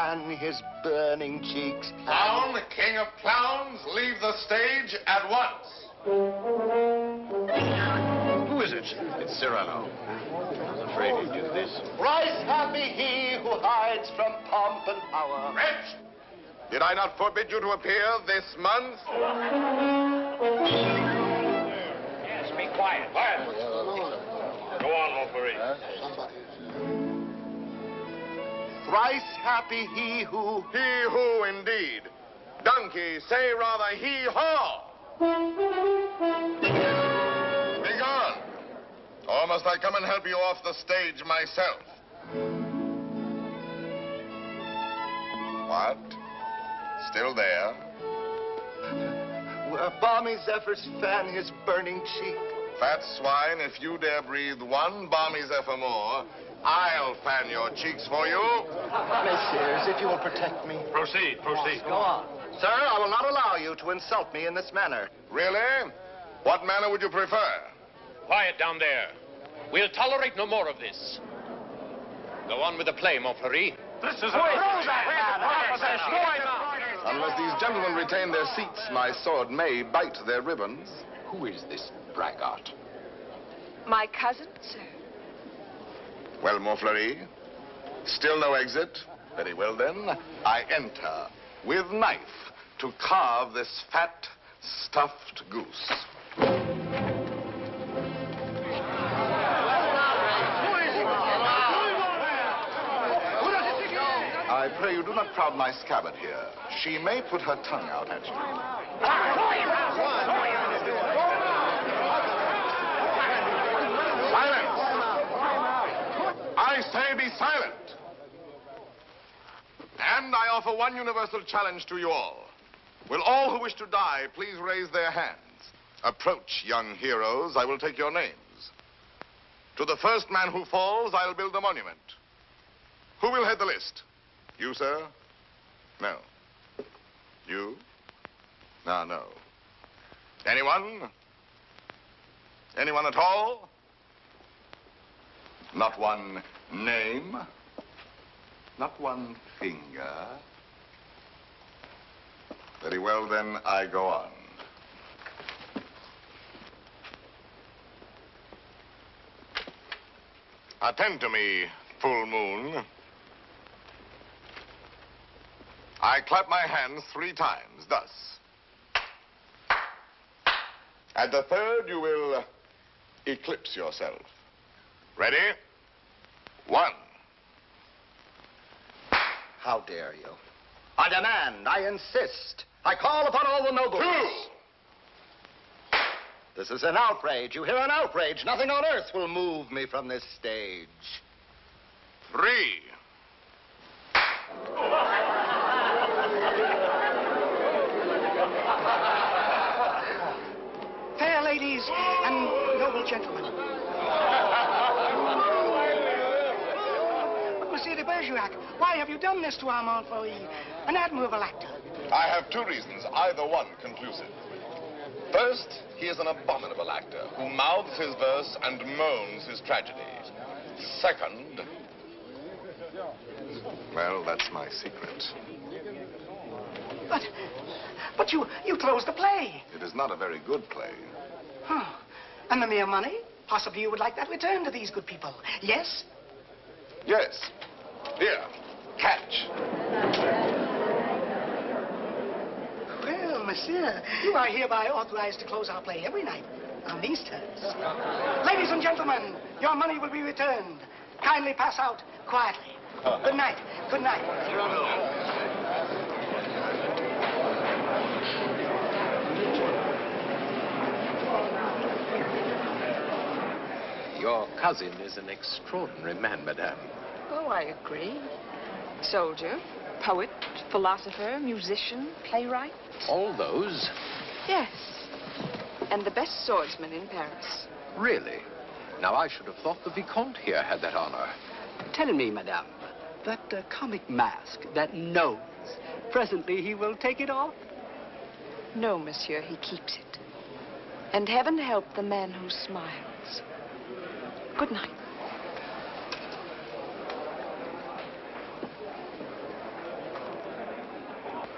fan his burning cheeks. Clown, king of clowns, leave the stage at once. Who is it? It's Cyrano. I was afraid he'd do this. Thrice happy he who hides from pomp and power. Wretch! Did I not forbid you to appear this month? Yes, be quiet. Quiet. Go on, Montgomery. Thrice happy he who... He who, indeed. Donkey, say rather he-haw. Begone. Or must I come and help you off the stage myself? What? Still there? Where balmy zephyrs fan his burning cheek. Fat swine, if you dare breathe one balmy zephyr more, I'll fan your cheeks for you. Messieurs, if you will protect me. Proceed, proceed. Go on. Sir, I will not allow you to insult me in this manner. Really? What manner would you prefer? Quiet down there. We'll tolerate no more of this. Go on with the play, Montgomery. This is Unless these gentlemen retain their seats, my sword may bite their ribbons. Who is this braggart? My cousin, sir. Well, Montfleury, still no exit? Very well, then. I enter with knife to carve this fat, stuffed goose. I pray you do not crowd my scabbard here. She may put her tongue out at you. Silence! I say be silent. And I offer one universal challenge to you all. Will all who wish to die please raise their hands? Approach, young heroes. I will take your names. To the first man who falls, I'll build a monument. Who will head the list? You, sir? No. You? No, no. Anyone? Anyone at all? Not one name? Not one finger? Very well, then, I go on. Attend to me, full moon. I clap my hands 3 times, thus. At the third, you will eclipse yourself. Ready? 1. How dare you? I demand, I insist. I call upon all the nobles. 2. This is an outrage. You hear, an outrage. Nothing on earth will move me from this stage. 3. Fair ladies and noble gentlemen. But, Monsieur de Bergerac, why have you done this to our Montfleury, an admirable actor? I have 2 reasons, either one conclusive. First, he is an abominable actor who mouths his verse and moans his tragedy. Second, well, that's my secret. But you closed the play. It is not a very good play. Huh. And the mere money? Possibly you would like that returned to these good people. Yes? Yes. Here, catch. Well, monsieur, you are hereby authorized to close our play every night on these terms. Ladies and gentlemen, your money will be returned. Kindly pass out quietly. Good night. Good night. Your cousin is an extraordinary man, madame. Oh, I agree. Soldier, poet, philosopher, musician, playwright. All those? Yes. And the best swordsman in Paris. Really? Now, I should have thought the Vicomte here had that honor. Tell me, madame, that comic mask, that nose, presently he will take it off? No, monsieur, he keeps it. And heaven help the man who smiles. Good night.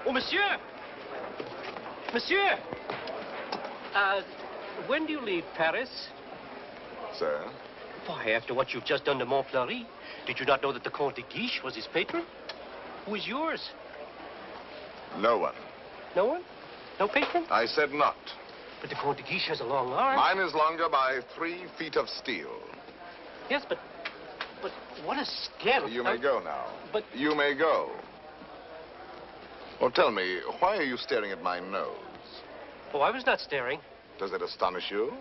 Oh, monsieur! Monsieur! When do you leave Paris? Sir? Why, after what you've just done to Montfleury, did you not know that the Comte de Guiche was his patron? Who is yours? No one. No one? No patron? I said not. But the Comte de Guiche has a long arm. Mine is longer by 3 feet of steel. Yes, but what a scale. You may go now. But... You may go. Well, tell me, why are you staring at my nose? Oh, I was not staring. Does it astonish you?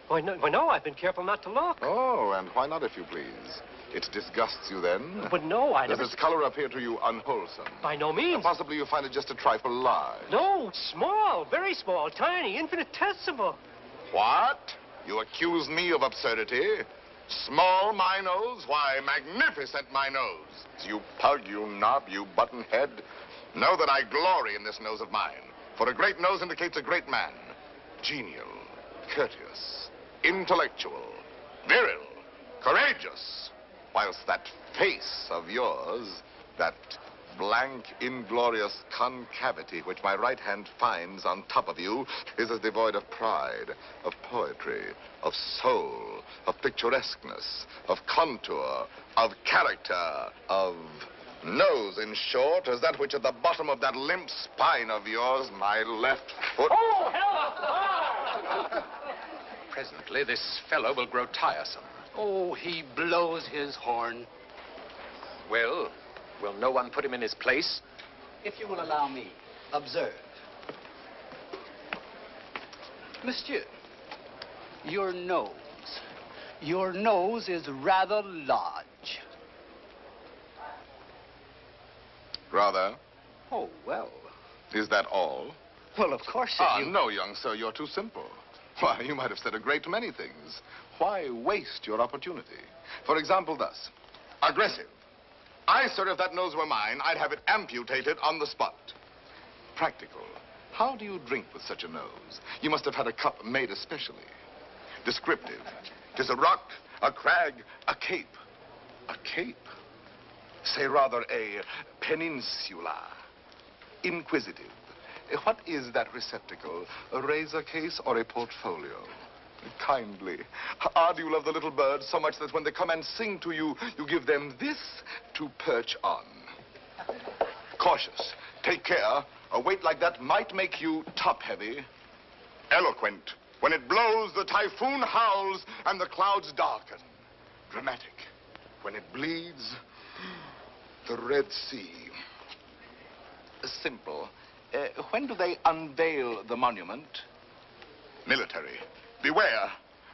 Why, no, I've been careful not to look. Oh, and why not, if you please? It disgusts you, then? But no, I never... Does its color appear to you unwholesome? By no means. Possibly you find it just a trifle large. No, small, very small, tiny, infinitesimal. What? You accuse me of absurdity? Small, my nose? Why, magnificent, my nose. You pug, you knob, you button head. Know that I glory in this nose of mine. For a great nose indicates a great man. Genial, courteous, intellectual, viril, courageous. Whilst that face of yours, that blank, inglorious concavity which my right hand finds on top of you, is as devoid of pride, of poetry, of soul, of picturesqueness, of contour, of character, of nose, in short, as that which at the bottom of that limp spine of yours, my left foot... Oh, help! Presently, this fellow will grow tiresome. Oh, he blows his horn. Well, will no one put him in his place? If you will allow me, observe. Monsieur, your nose. Your nose is rather large. Rather? Oh, well. Is that all? Well, of course, No, young sir, you're too simple. Why, you might have said a great many things. Why waste your opportunity? For example, thus. Aggressive. Sir, if that nose were mine, I'd have it amputated on the spot. Practical. How do you drink with such a nose? You must have had a cup made especially. Descriptive. 'Tis a rock, a crag, a cape. A cape? Say rather a peninsula. Inquisitive. What is that receptacle? A razor case or a portfolio? Kindly. Do you love the little birds so much that when they come and sing to you, you give them this to perch on? Cautious. Take care. A weight like that might make you top-heavy. Eloquent. When it blows, the typhoon howls and the clouds darken. Dramatic. When it bleeds, the Red Sea. Simple. When do they unveil the monument? Military. Beware.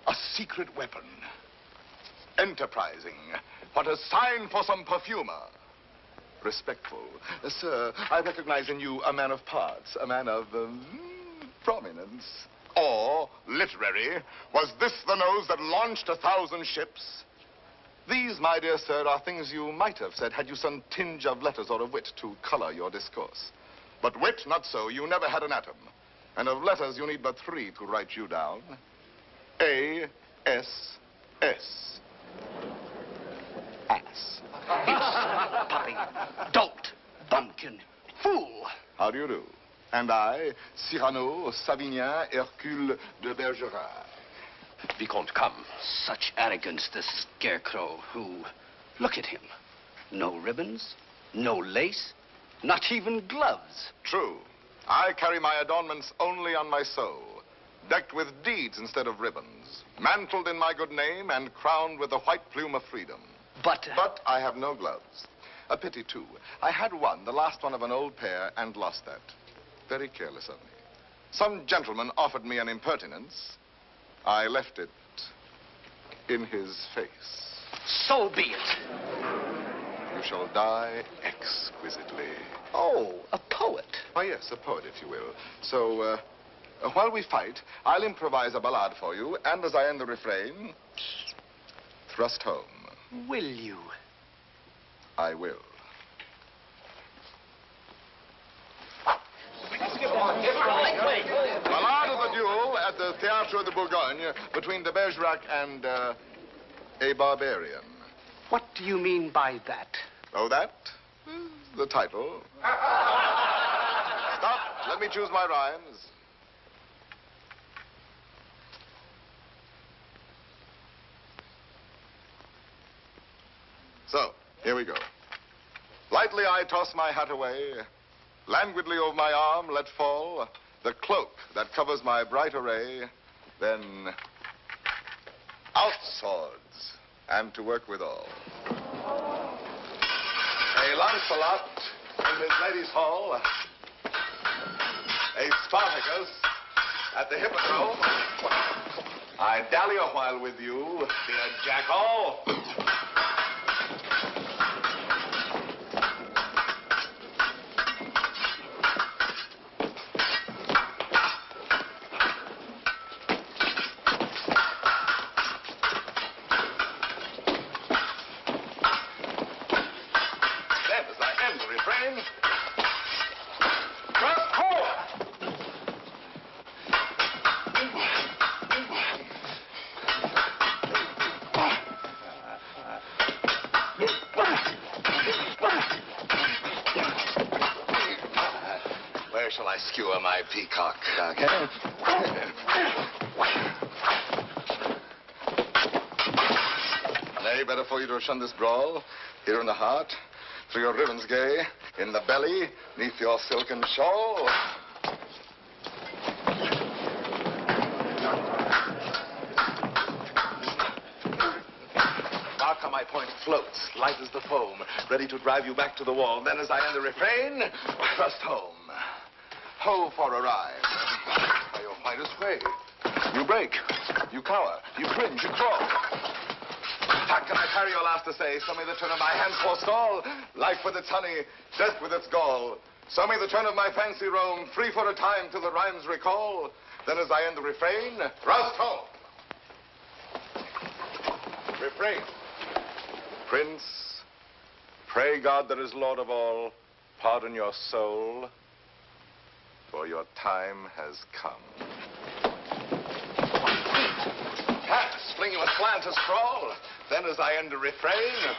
A secret weapon. Enterprising. What a sign for some perfumer. Respectful. Sir, I recognize in you a man of parts, a man of prominence. Or, literary, was this the nose that launched 1,000 ships? These, my dear sir, are things you might have said had you some tinge of letters or of wit to color your discourse. But wit, not so. You never had an atom. And of letters, you need but 3 to write you down. A-S-S. Ass. Puppy, dolt, bumpkin, fool. How do you do? And I, Cyrano, Savinien, Hercule de Bergerac. Vicomte, come. Such arrogance, this scarecrow who... Look at him. No ribbons, no lace, not even gloves. True. I carry my adornments only on my soul, decked with deeds instead of ribbons, mantled in my good name and crowned with the white plume of freedom. But I have no gloves. A pity, too. I had one, the last one of an old pair, and lost that. Very careless of me. Some gentleman offered me an impertinence. I left it in his face. So be it. You shall die exquisitely. Oh, a poet. Why, yes, a poet, if you will. So, while we fight, I'll improvise a ballade for you, and as I end the refrain, thrust home. Will you? I will. Ballade of the duel at the Théâtre de Bourgogne between de Bergerac and a barbarian. What do you mean by that? Oh, that? The title. let me choose my rhymes. So, here we go. Lightly I toss my hat away, languidly over my arm let fall the cloak that covers my bright array, then out swords, and to work withal. A Lancelot in his lady's hall, a Spartacus at the hippodrome. I dally a while with you, dear jackal. Where shall I skewer my peacock? Nay, better for you to shun this brawl. Here in the heart, through your ribbons gay, in the belly, neath your silken shawl. Mark how my point floats, light as the foam, ready to drive you back to the wall. Then as I end the refrain, thrust home. Ho for a ride. By your finest way. You break, you cower, you cringe, you crawl. How can I carry your last essay? Show me the turn of my hand forestall. Life with its honey, death with its gall. Show me the turn of my fancy roam, free for a time till the rhymes recall. Then as I end the refrain, thrust home. Refrain. Prince, pray God that is Lord of all, pardon your soul, for your time has come. Pass, fling you aslant as sprawl. Then as I end the refrain,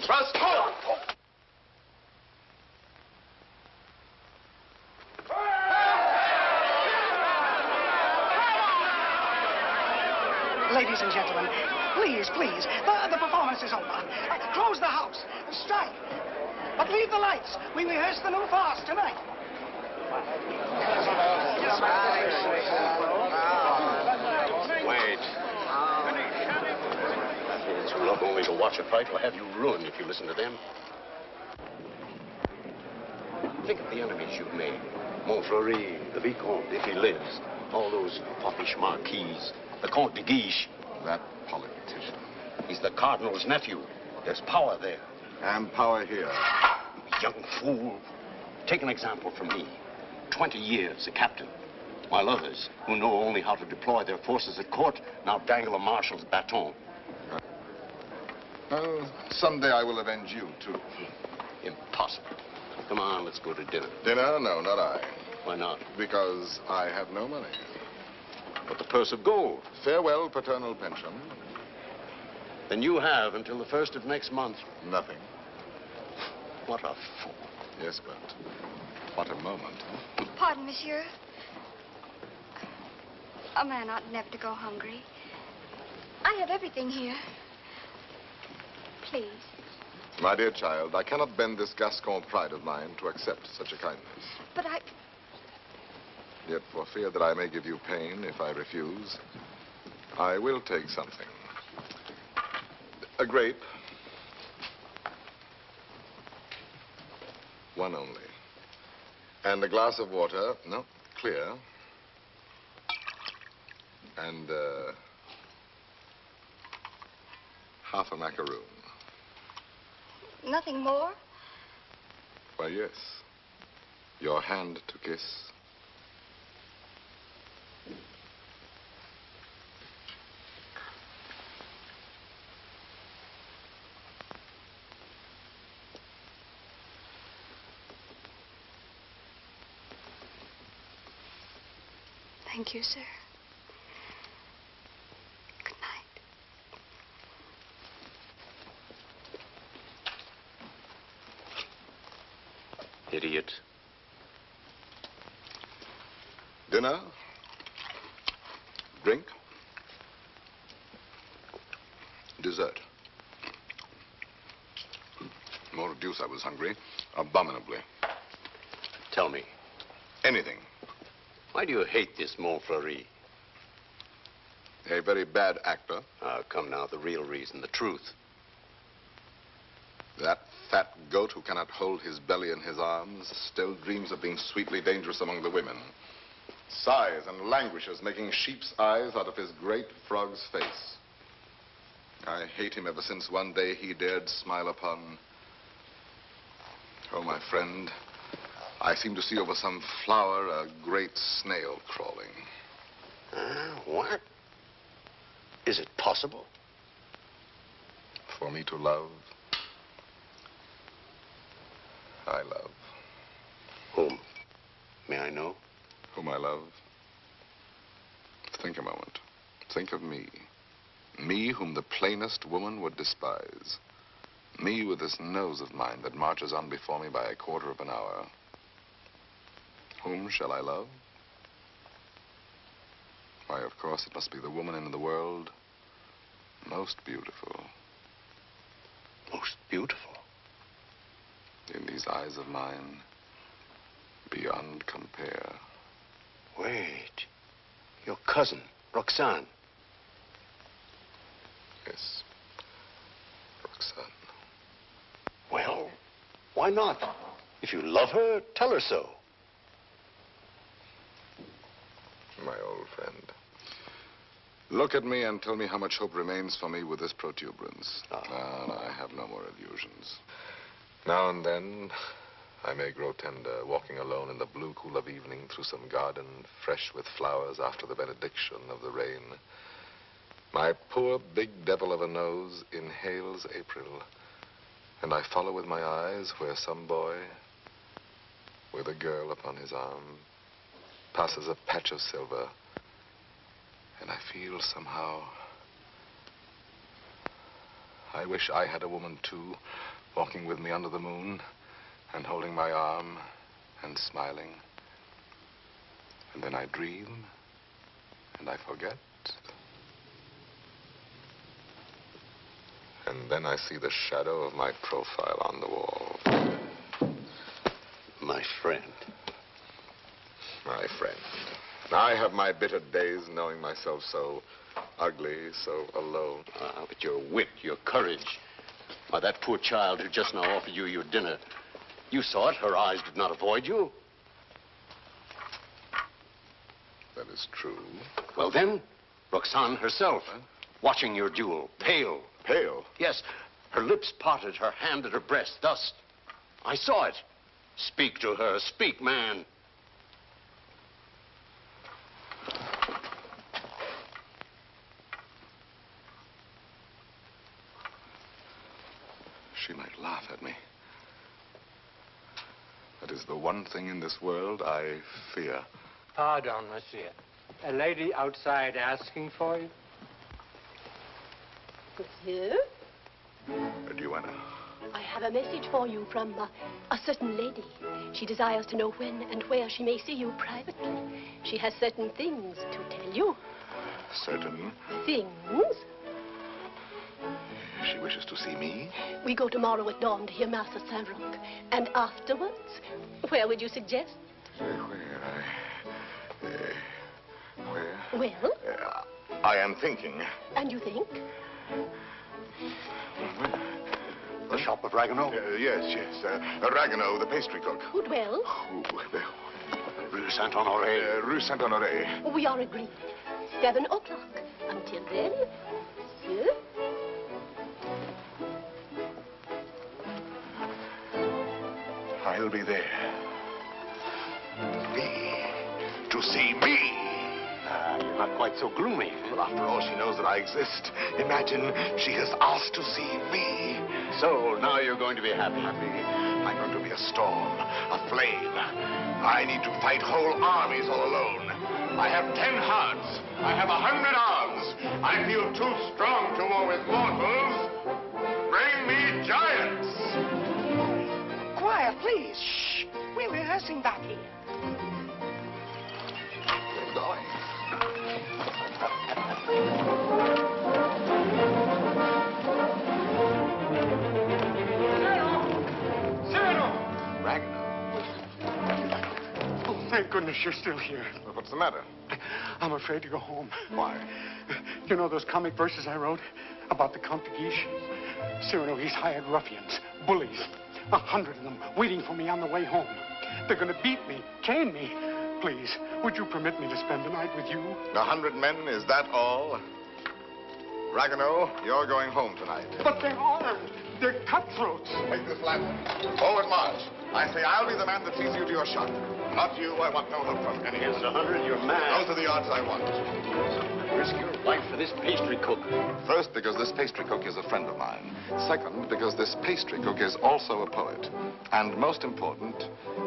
thrust home. Ladies and gentlemen, please, please, the performance is over. Close the house. Strike. But leave the lights. We rehearse the new farce tonight. Wait. It's not only to watch a fight, will have you ruined if you listen to them. Think of the enemies you've made. Montfleury, the Vicomte, if he lives. All those foppish marquises. The Comte de Guiche. That politician. He's the Cardinal's nephew. There's power there. And power here. Young fool. Take an example from me. 20 years a captain. While others, who know only how to deploy their forces at court, now dangle a marshal's baton. Well, someday I will avenge you, too. Impossible. Come on, let's go to dinner. Dinner? No, not I. Why not? Because I have no money. But the purse of gold. Farewell, paternal pension. Then you have until the 1st of next month. Nothing. What a fool. Yes, but what a moment. Pardon, monsieur. A man ought never to go hungry. I have everything here. Please. My dear child, I cannot bend this Gascon pride of mine to accept such a kindness. But I... Yet for fear that I may give you pain if I refuse, I will take something. A grape. One only. And a glass of water, no, clear. And, half a macaroon. Nothing more? Why, yes. Your hand to kiss. Thank you, sir. Good night. Idiot. Dinner? Drink? Dessert? More deuce, I was hungry. Abominably. Tell me, Anything. why do you hate this Montfleury? A very bad actor. Come now, the real reason, the truth. That fat goat who cannot hold his belly in his arms still dreams of being sweetly dangerous among the women. Sighs and languishes, making sheep's eyes out of his great frog's face. I hate him ever since one day he dared smile upon... Oh, my friend, I seem to see over some flower a great snail crawling. What? Is it possible? For me to love, I love. Whom? May I know? Whom I love? Think a moment. Think of me. Me whom the plainest woman would despise. Me with this nose of mine that marches on before me by a quarter of an hour. Whom shall I love? Why, of course, it must be the woman in the world most beautiful. Most beautiful? In these eyes of mine, beyond compare. Wait. Your cousin, Roxane. Yes, Roxane. Well, why not? If you love her, tell her so. My old friend. Look at me and tell me how much hope remains for me with this protuberance. No, I have no more illusions. Now and then, I may grow tender, walking alone in the blue cool of evening through some garden fresh with flowers after the benediction of the rain. My poor big devil of a nose inhales April, and I follow with my eyes where some boy, with a girl upon his arm, passes a patch of silver, and I feel somehow, I wish I had a woman too, walking with me under the moon, and holding my arm, and smiling. And then I dream, and I forget. And then I see the shadow of my profile on the wall. My friend. My friend. I have my bitter days knowing myself so ugly, so alone. But your wit, your courage. Why, that poor child who just now offered you your dinner, you saw it. Her eyes did not avoid you. That is true. Well, then, Roxane herself, watching your duel, pale. Pale? Yes, her lips parted, her hand at her breast, thus. I saw it. Speak to her. Speak, man. She might laugh at me. That is the one thing in this world I fear. Pardon, monsieur. A lady outside asking for you? Monsieur? A duenna. I have a message for you from a certain lady. She desires to know when and where she may see you privately. She has certain things to tell you. Certain? Things? She wishes to see me? We go tomorrow at dawn to hear Mass at Saint-Roch. And afterwards, where would you suggest? Where? Well? I am thinking. And you think? The shop of Ragueneau? Yes. Ragueneau, the pastry cook. Who dwells? Rue Saint-Honoré. Rue Saint-Honoré. We are agreed. 7 o'clock. Until then, monsieur. I'll be there. Me. To see me. You're not quite so gloomy. But after all, she knows that I exist. Imagine she has asked to see me. So, now you're going to be happy. I'm going to be a storm, a flame. I need to fight whole armies all alone. I have 10 hearts. I have 100 arms. I feel too strong to war with mortals. Bring me giants. Quiet, please. Shh. We're rehearsing back here. We're going. Cyrano! Ragnar. Oh, thank goodness you're still here. Well, what's the matter? I'm afraid to go home. Why? You know those comic verses I wrote about the Count de Guiche? Cyrano, he's hired ruffians, bullies, 100 of them waiting for me on the way home. They're going to beat me, chain me. Please, would you permit me to spend the night with you? 100 men, is that all? Ragnar, you're going home tonight. But they're armed. They're cutthroats. Take this lantern. Forward march. I say I'll be the man that sees you to your shot. Not you. I want no help from any of Here's you. 100, you're mad. Those are the odds I want. Risk your life for this pastry cook. First, because this pastry cook is a friend of mine. Second, because this pastry cook is also a poet. And most important,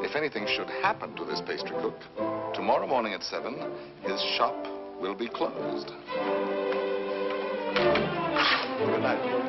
if anything should happen to this pastry cook, tomorrow morning at 7, his shop will be closed. Good night.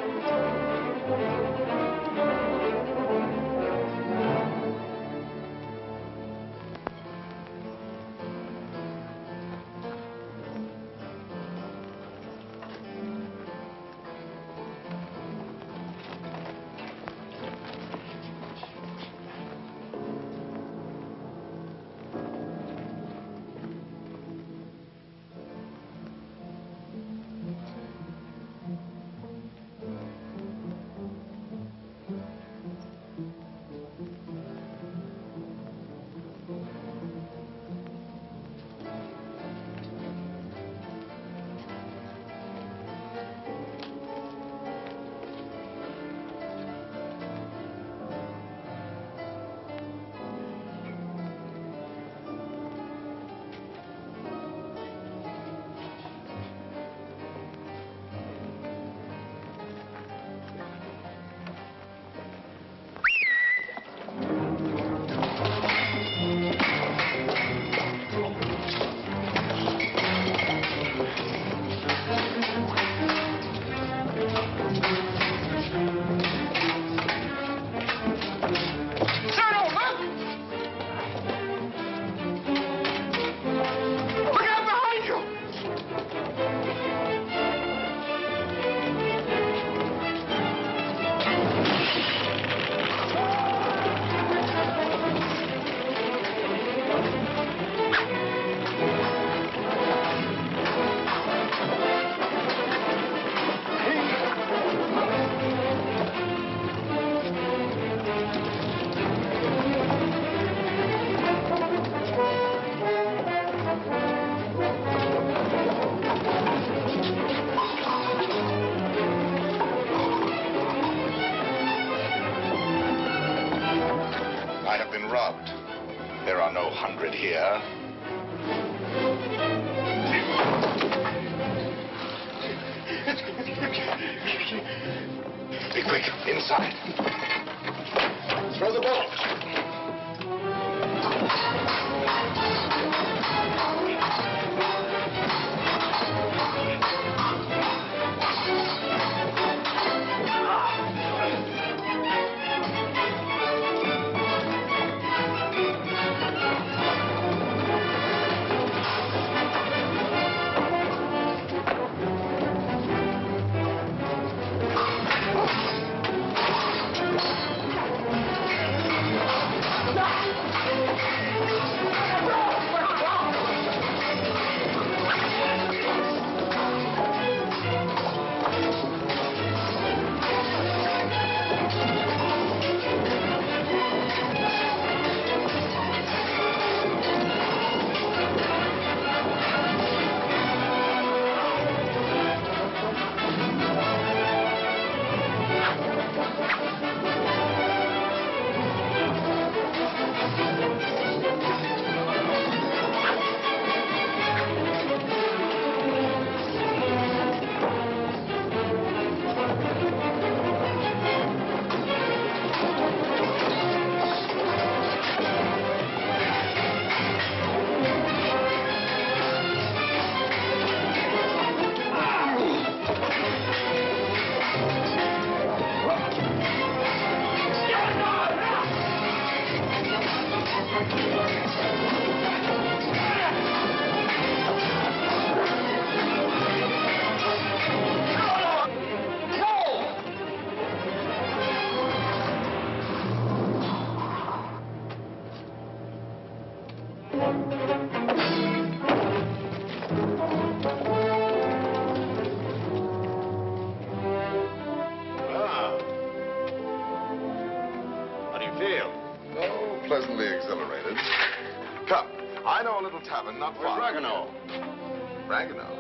Robbed. There are no 100 here. Be quick, inside. Throw the ball. How do you feel? Oh, pleasantly exhilarated. Come, I know a little tavern not far. Where's Ragueneau? Ragueneau?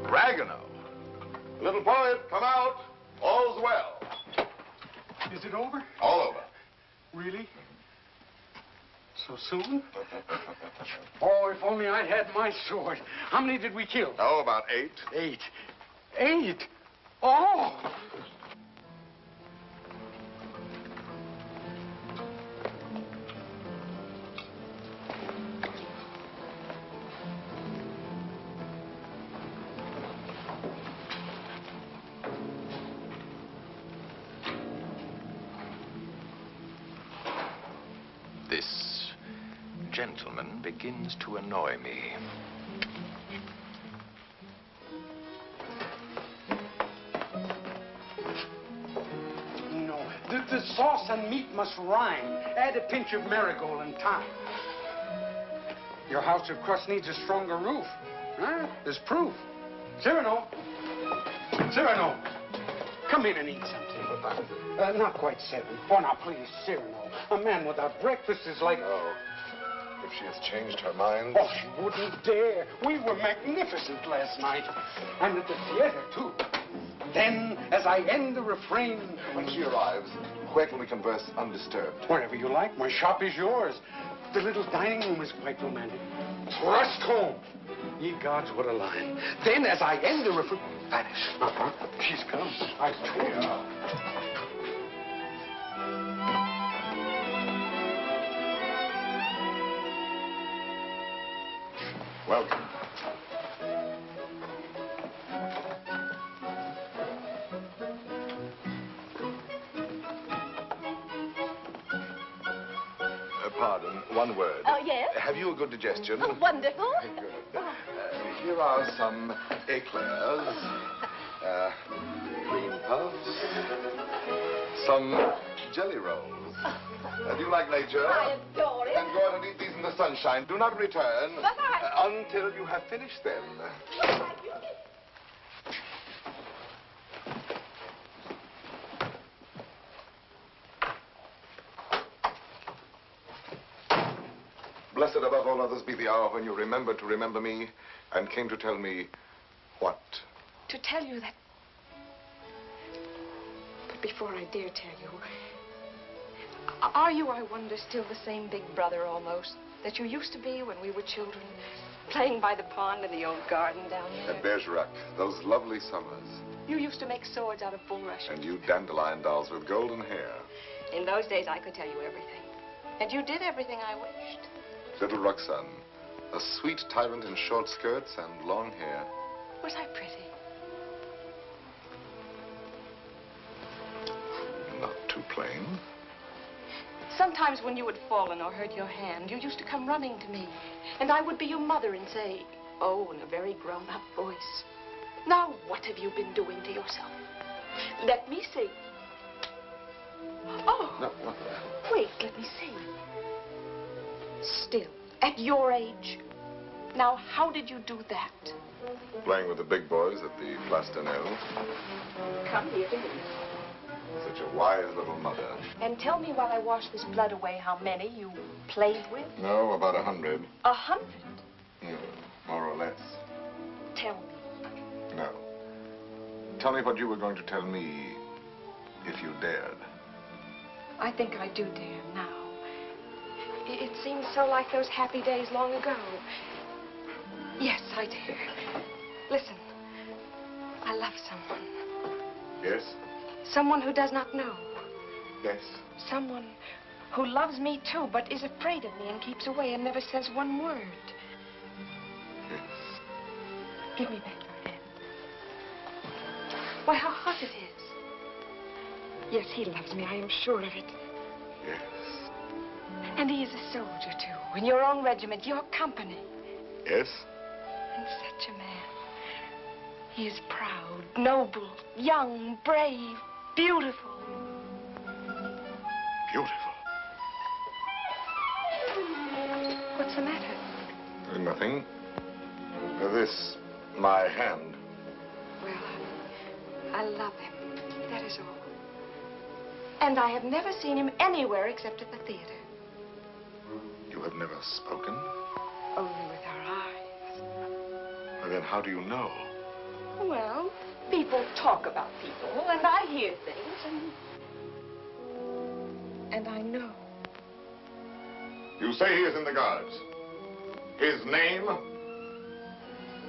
Ragueneau? Little poet, come out. All's well. Is it over? All over. Really? So soon? Oh, if only I had my sword. How many did we kill? Oh, about 8. 8. 8? Oh! This gentleman begins to annoy me. No, the sauce and meat must rhyme. Add a pinch of marigold and thyme. Your house of crust needs a stronger roof. Huh? There's proof. Cyrano! Cyrano! Come in and eat something. Not quite 7. Oh, now, please, Cyrano. A man without breakfast is like... Oh, if she has changed her mind. Oh, she wouldn't dare. We were magnificent last night. And at the theater, too. Then, as I end the refrain... When she arrives, where can we converse undisturbed? Wherever you like. My shop is yours. The little dining room is quite romantic. Thrust home. Ye gods, what a line. Then, as I end the refrain... Vanish. She's come. I told you. Welcome. Pardon, one word. Oh, yes? Have you a good digestion? Oh, wonderful. Good. Here are some eclairs, cream puffs, some jelly rolls. Do you like nature? I adore it. Then go out and eat these in the sunshine. Do not return until you have finished them. Blessed above all others be the hour when you remembered to remember me and came to tell me what? To tell you that... But before I dare tell you, are you, I wonder, still the same big brother almost that you used to be when we were children, playing by the pond in the old garden down there? At Bergerac, those lovely summers. You used to make swords out of bulrushes. And you dandelion dolls with golden hair. In those days, I could tell you everything. And you did everything I wished. Little Roxanne, a sweet tyrant in short skirts and long hair. Was I pretty? Not too plain. Sometimes when you had fallen or hurt your hand, you used to come running to me. And I would be your mother and say, oh, in a very grown-up voice, now what have you been doing to yourself? Let me see. Oh, No, not that. wait, let me see. Still, at your age. Now, how did you do that? Playing with the big boys at the Place d'Anel. Come here to me. Such a wise little mother. And tell me while I wash this blood away how many you played with. No, about 100. 100? More or less. Tell me. No. Tell me what you were going to tell me if you dared. I think I do dare now. It seems so like those happy days long ago. Yes, I dare. Listen, I love someone. Yes? Someone who does not know. Yes. Someone who loves me too, but is afraid of me and keeps away and never says one word. Yes. Give me back your hand. Why, how hot it is. Yes, he loves me, I am sure of it. Yes. And he is a soldier, too, in your own regiment, your company. Yes? And such a man. He is proud, noble, young, brave, beautiful. Beautiful. What's the matter? Nothing. This, my hand. Well, I love him. That is all. And I have never seen him anywhere except at the theater. You have never spoken? Only with our eyes. Well, then how do you know? Well, people talk about people, and I hear things, and I know. You say he is in the Guards. His name?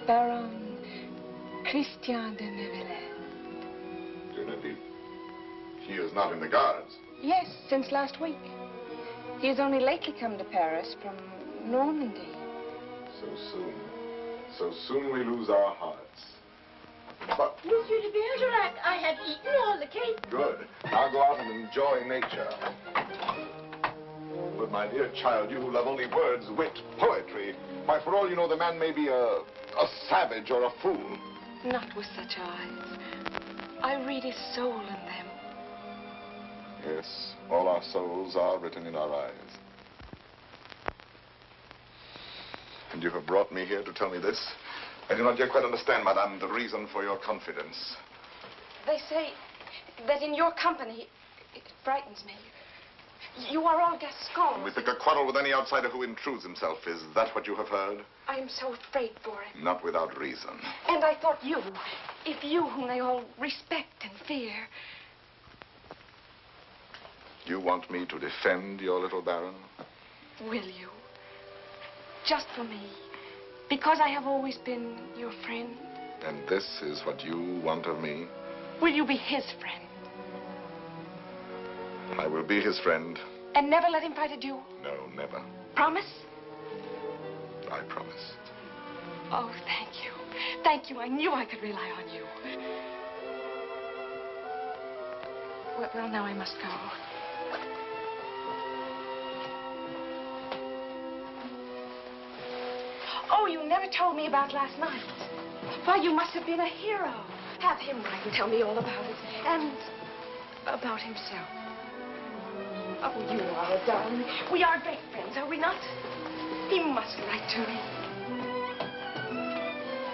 Baron Christian de Neuville. He is not in the Guards. Yes, since last week. He has only lately come to Paris from Normandy. So soon. So soon we lose our hearts. But Monsieur de Bergerac, I have eaten all the cake. good. Now go out and enjoy nature. But my dear child, you who love only words, wit, poetry, why, for all you know, the man may be a savage or a fool. Not with such eyes. I read his soul in them. Yes, all our souls are written in our eyes. And you have brought me here to tell me this? I do not yet quite understand, madame, the reason for your confidence. They say that in your company, it frightens me. You are all Gascons. We think a quarrel with any outsider who intrudes himself. Is that what you have heard? I am so afraid for him. Not without reason. And I thought you, if you whom they all respect and fear. You want me to defend your little baron? Will you? Just for me. Because I have always been your friend. And this is what you want of me? Will you be his friend? I will be his friend. And never let him fight a duel? No, never. Promise? I promise. Oh, thank you. Thank you. I knew I could rely on you. Well, now I must go. Oh, you never told me about last night. Why, you must have been a hero. Have him write and tell me all about it. And about himself. Oh, you are a darling. We are great friends, are we not? He must write to me.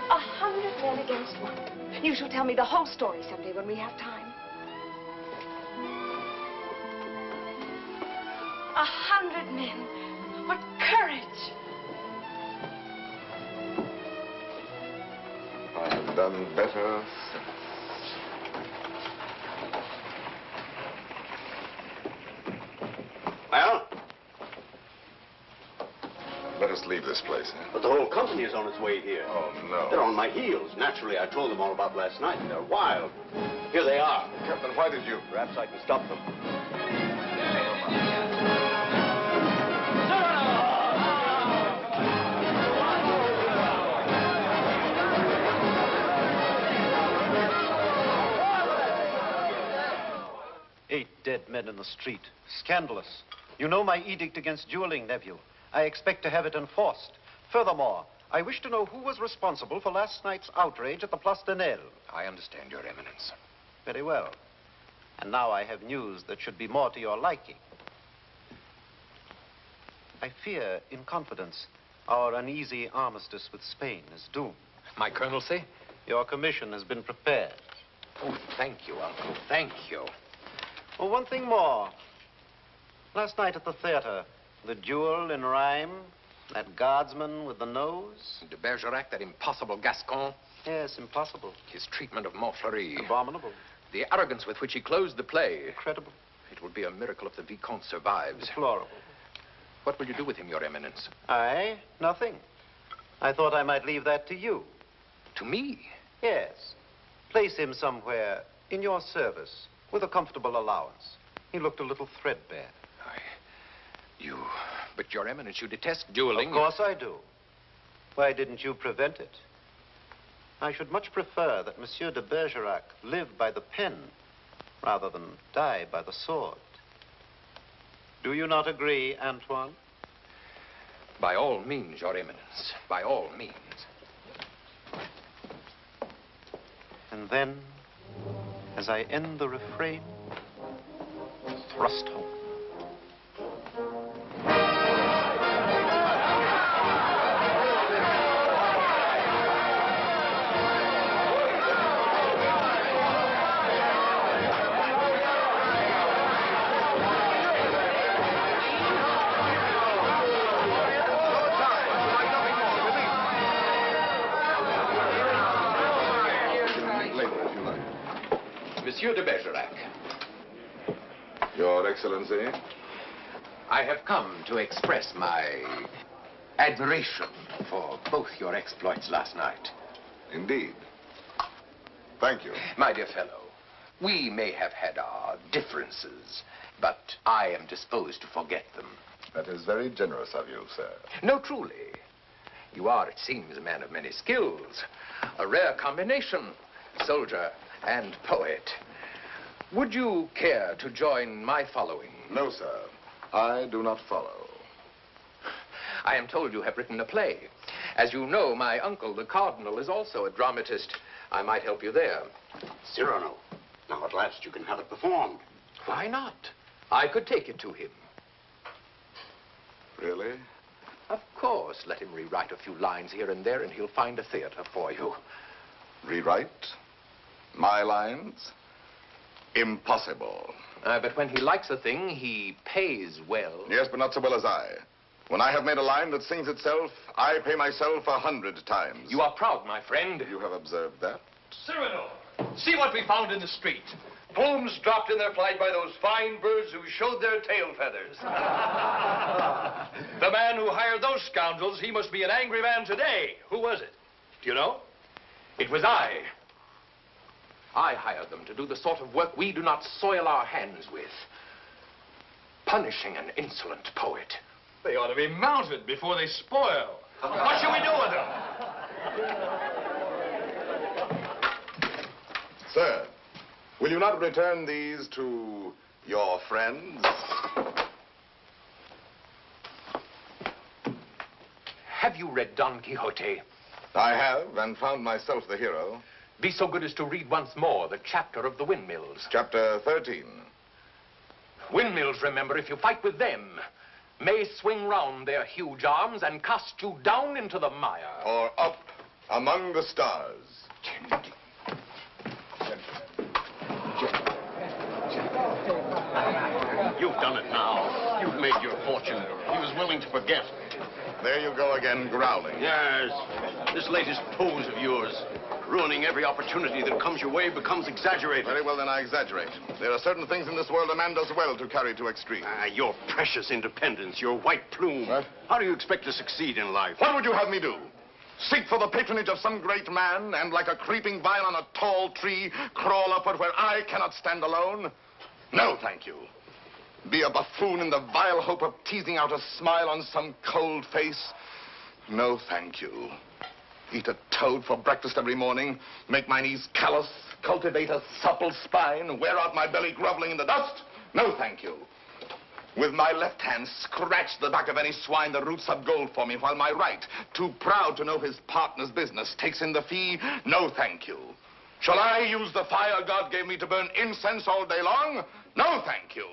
100 men against one. You shall tell me the whole story someday when we have time. 100 men. What courage! I have done better since. Well? Let us leave this place, eh? But the whole company is on its way here. Oh, no. They're on my heels. Naturally, I told them all about last night. They're wild. Here they are. Captain, why did you? Perhaps I can stop them. Dead men in the street. Scandalous. You know my edict against dueling, nephew. I expect to have it enforced. Furthermore, I wish to know who was responsible for last night's outrage at the Place de Nel. I understand, Your Eminence. Very well. And now I have news that should be more to your liking. I fear, in confidence, our uneasy armistice with Spain is doomed. My colonelcy? Your commission has been prepared. Oh, thank you, Uncle. Thank you. Oh, one thing more. Last night at the theater, the duel in rhyme, that guardsman with the nose. De Bergerac, that impossible Gascon. Yes, impossible. His treatment of Montfleury. Abominable. The arrogance with which he closed the play. Incredible. It will be a miracle if the Vicomte survives. Deplorable. What will you do with him, Your Eminence? I? Nothing. I thought I might leave that to you. To me? Yes. Place him somewhere in your service with a comfortable allowance. He looked a little threadbare. But Your Eminence, you detest dueling. Of course I do. Why didn't you prevent it? I should much prefer that Monsieur de Bergerac live by the pen rather than die by the sword. Do you not agree, Antoine? By all means, Your Eminence. By all means. And then, as I end the refrain, thrust home. Monsieur de Bergerac. Your Excellency. I have come to express my admiration for both your exploits last night. Indeed. Thank you. My dear fellow, we may have had our differences, but I am disposed to forget them. That is very generous of you, sir. No, truly. You are, it seems, a man of many skills. A rare combination, soldier and poet. Would you care to join my following? No, sir. I do not follow. I am told you have written a play. As you know, my uncle, the Cardinal, is also a dramatist. I might help you there. Cyrano, now at last you can have it performed. Why not? I could take it to him. Really? Of course. Let him rewrite a few lines here and there, and he'll find a theater for you. Rewrite? My lines? Impossible. But when he likes a thing, he pays well. Yes, but not so well as I. When I have made a line that sings itself, I pay myself 100 times. You are proud, my friend. You have observed that? Cyrano, see what we found in the street. Plumes dropped in their flight by those fine birds who showed their tail feathers. The man who hired those scoundrels, he must be an angry man today. Who was it? Do you know? It was I. I hired them to do the sort of work we do not soil our hands with. Punishing an insolent poet. They ought to be mounted before they spoil. What shall we do with them? Sir, will you not return these to your friends? Have you read Don Quixote? I have, and found myself the hero. Be so good as to read once more the chapter of the windmills. Chapter 13. Windmills, remember, if you fight with them, may swing round their huge arms and cast you down into the mire. Or up among the stars. You've done it now. You've made your fortune. He was willing to forget. There you go again, growling. Yes. This latest pose of yours, ruining every opportunity that comes your way, becomes exaggerated. Very well, then I exaggerate. There are certain things in this world a man does well to carry to extreme. Your precious independence, your white plume. What? How do you expect to succeed in life? What would you have me do? Seek for the patronage of some great man and, like a creeping vine on a tall tree, crawl upward where I cannot stand alone? No, thank you. Be a buffoon in the vile hope of teasing out a smile on some cold face? No, thank you. Eat a toad for breakfast every morning, make my knees callous, cultivate a supple spine, wear out my belly groveling in the dust? No, thank you. With my left hand, scratch the back of any swine that roots up gold for me, while my right, too proud to know his partner's business, takes in the fee? No, thank you. Shall I use the fire God gave me to burn incense all day long? No, thank you.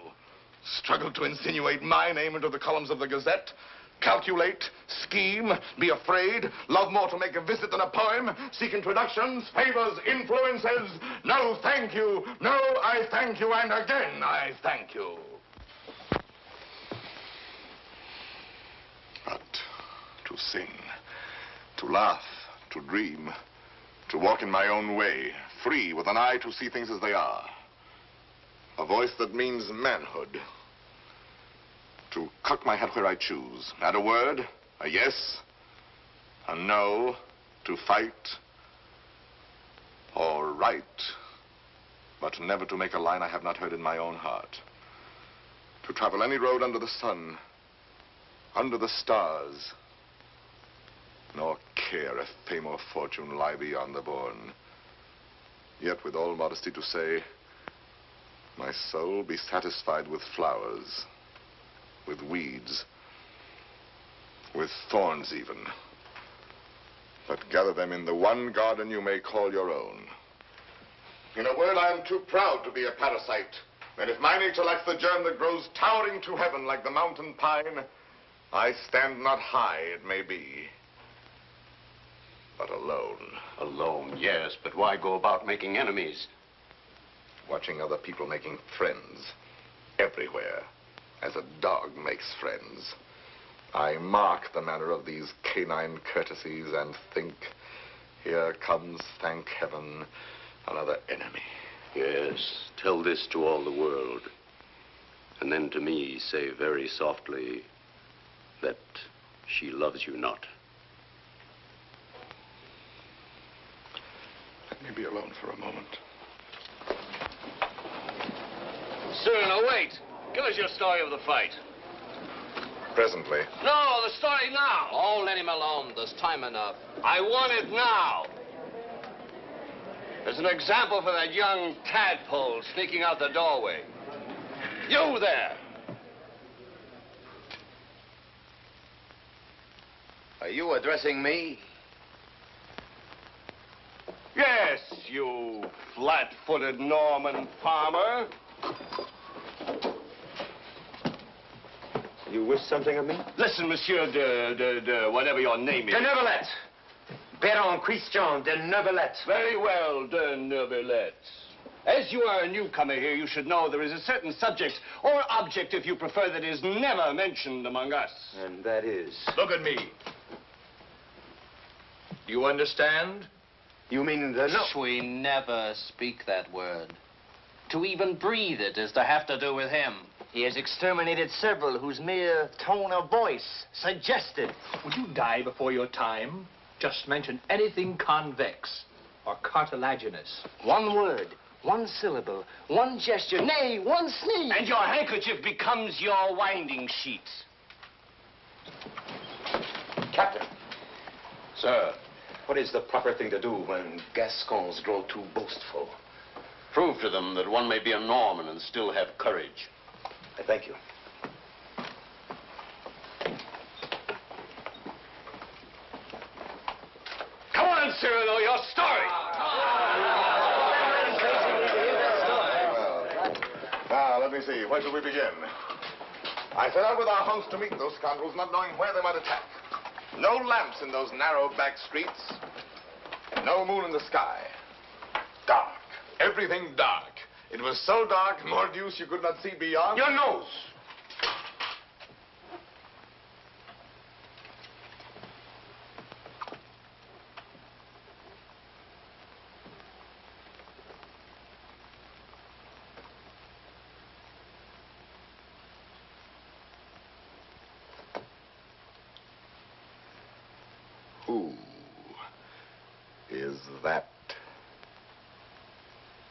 Struggle to insinuate my name into the columns of the Gazette? Calculate, scheme, be afraid, love more to make a visit than a poem, seek introductions, favors, influences? No, thank you. No, I thank you, and again, I thank you. But to sing, to laugh, to dream, to walk in my own way, free, with an eye to see things as they are. A voice that means manhood. To cock my head where I choose. Add a word, a yes, a no, to fight or write, but never to make a line I have not heard in my own heart. To travel any road under the sun, under the stars, nor care if fame or fortune lie beyond the bourne. Yet with all modesty to say, my soul be satisfied with flowers, with weeds, with thorns even, but gather them in the one garden you may call your own. In a word, I am too proud to be a parasite, and if my nature lacks the germ that grows towering to heaven like the mountain pine, I stand not high, it may be, but alone. Alone, yes, but why go about making enemies? Watching other people making friends everywhere, as a dog makes friends. I mark the manner of these canine courtesies and think, here comes, thank heaven, another enemy. Yes, tell this to all the world. And then to me say very softly that she loves you not. Let me be alone for a moment. Cyrano, wait. Give us your story of the fight. Presently. No, the story now. Oh, let him alone. There's time enough. I want it now. As an example for that young tadpole sneaking out the doorway. You there. Are you addressing me? Yes, you flat-footed Norman farmer. You wish something of me? Listen, Monsieur de whatever your name is. De Neuvillette. Baron Christian de Neuvillette. Very well, de Neuvillette. As you are a newcomer here, you should know there is a certain subject, or object if you prefer, that is never mentioned among us. And that is? Look at me. Do you understand? You mean the no? We never speak that word. To even breathe it is to have to do with him. He has exterminated several whose mere tone of voice suggested. Would you die before your time? Just mention anything convex or cartilaginous. One word, one syllable, one gesture, nay, one sneeze. And your handkerchief becomes your winding sheet. Captain. Sir. What is the proper thing to do when Gascons grow too boastful? Prove to them that one may be a Norman and still have courage. I thank you. Come on, Cyrano, your story. Now, let me see. Where shall we begin? I set out with our host to meet those scoundrels, not knowing where they might attack. No lamps in those narrow back streets. No moon in the sky. Dark. Everything dark. It was so dark, mordius, you could not see beyond. Your nose. Who is that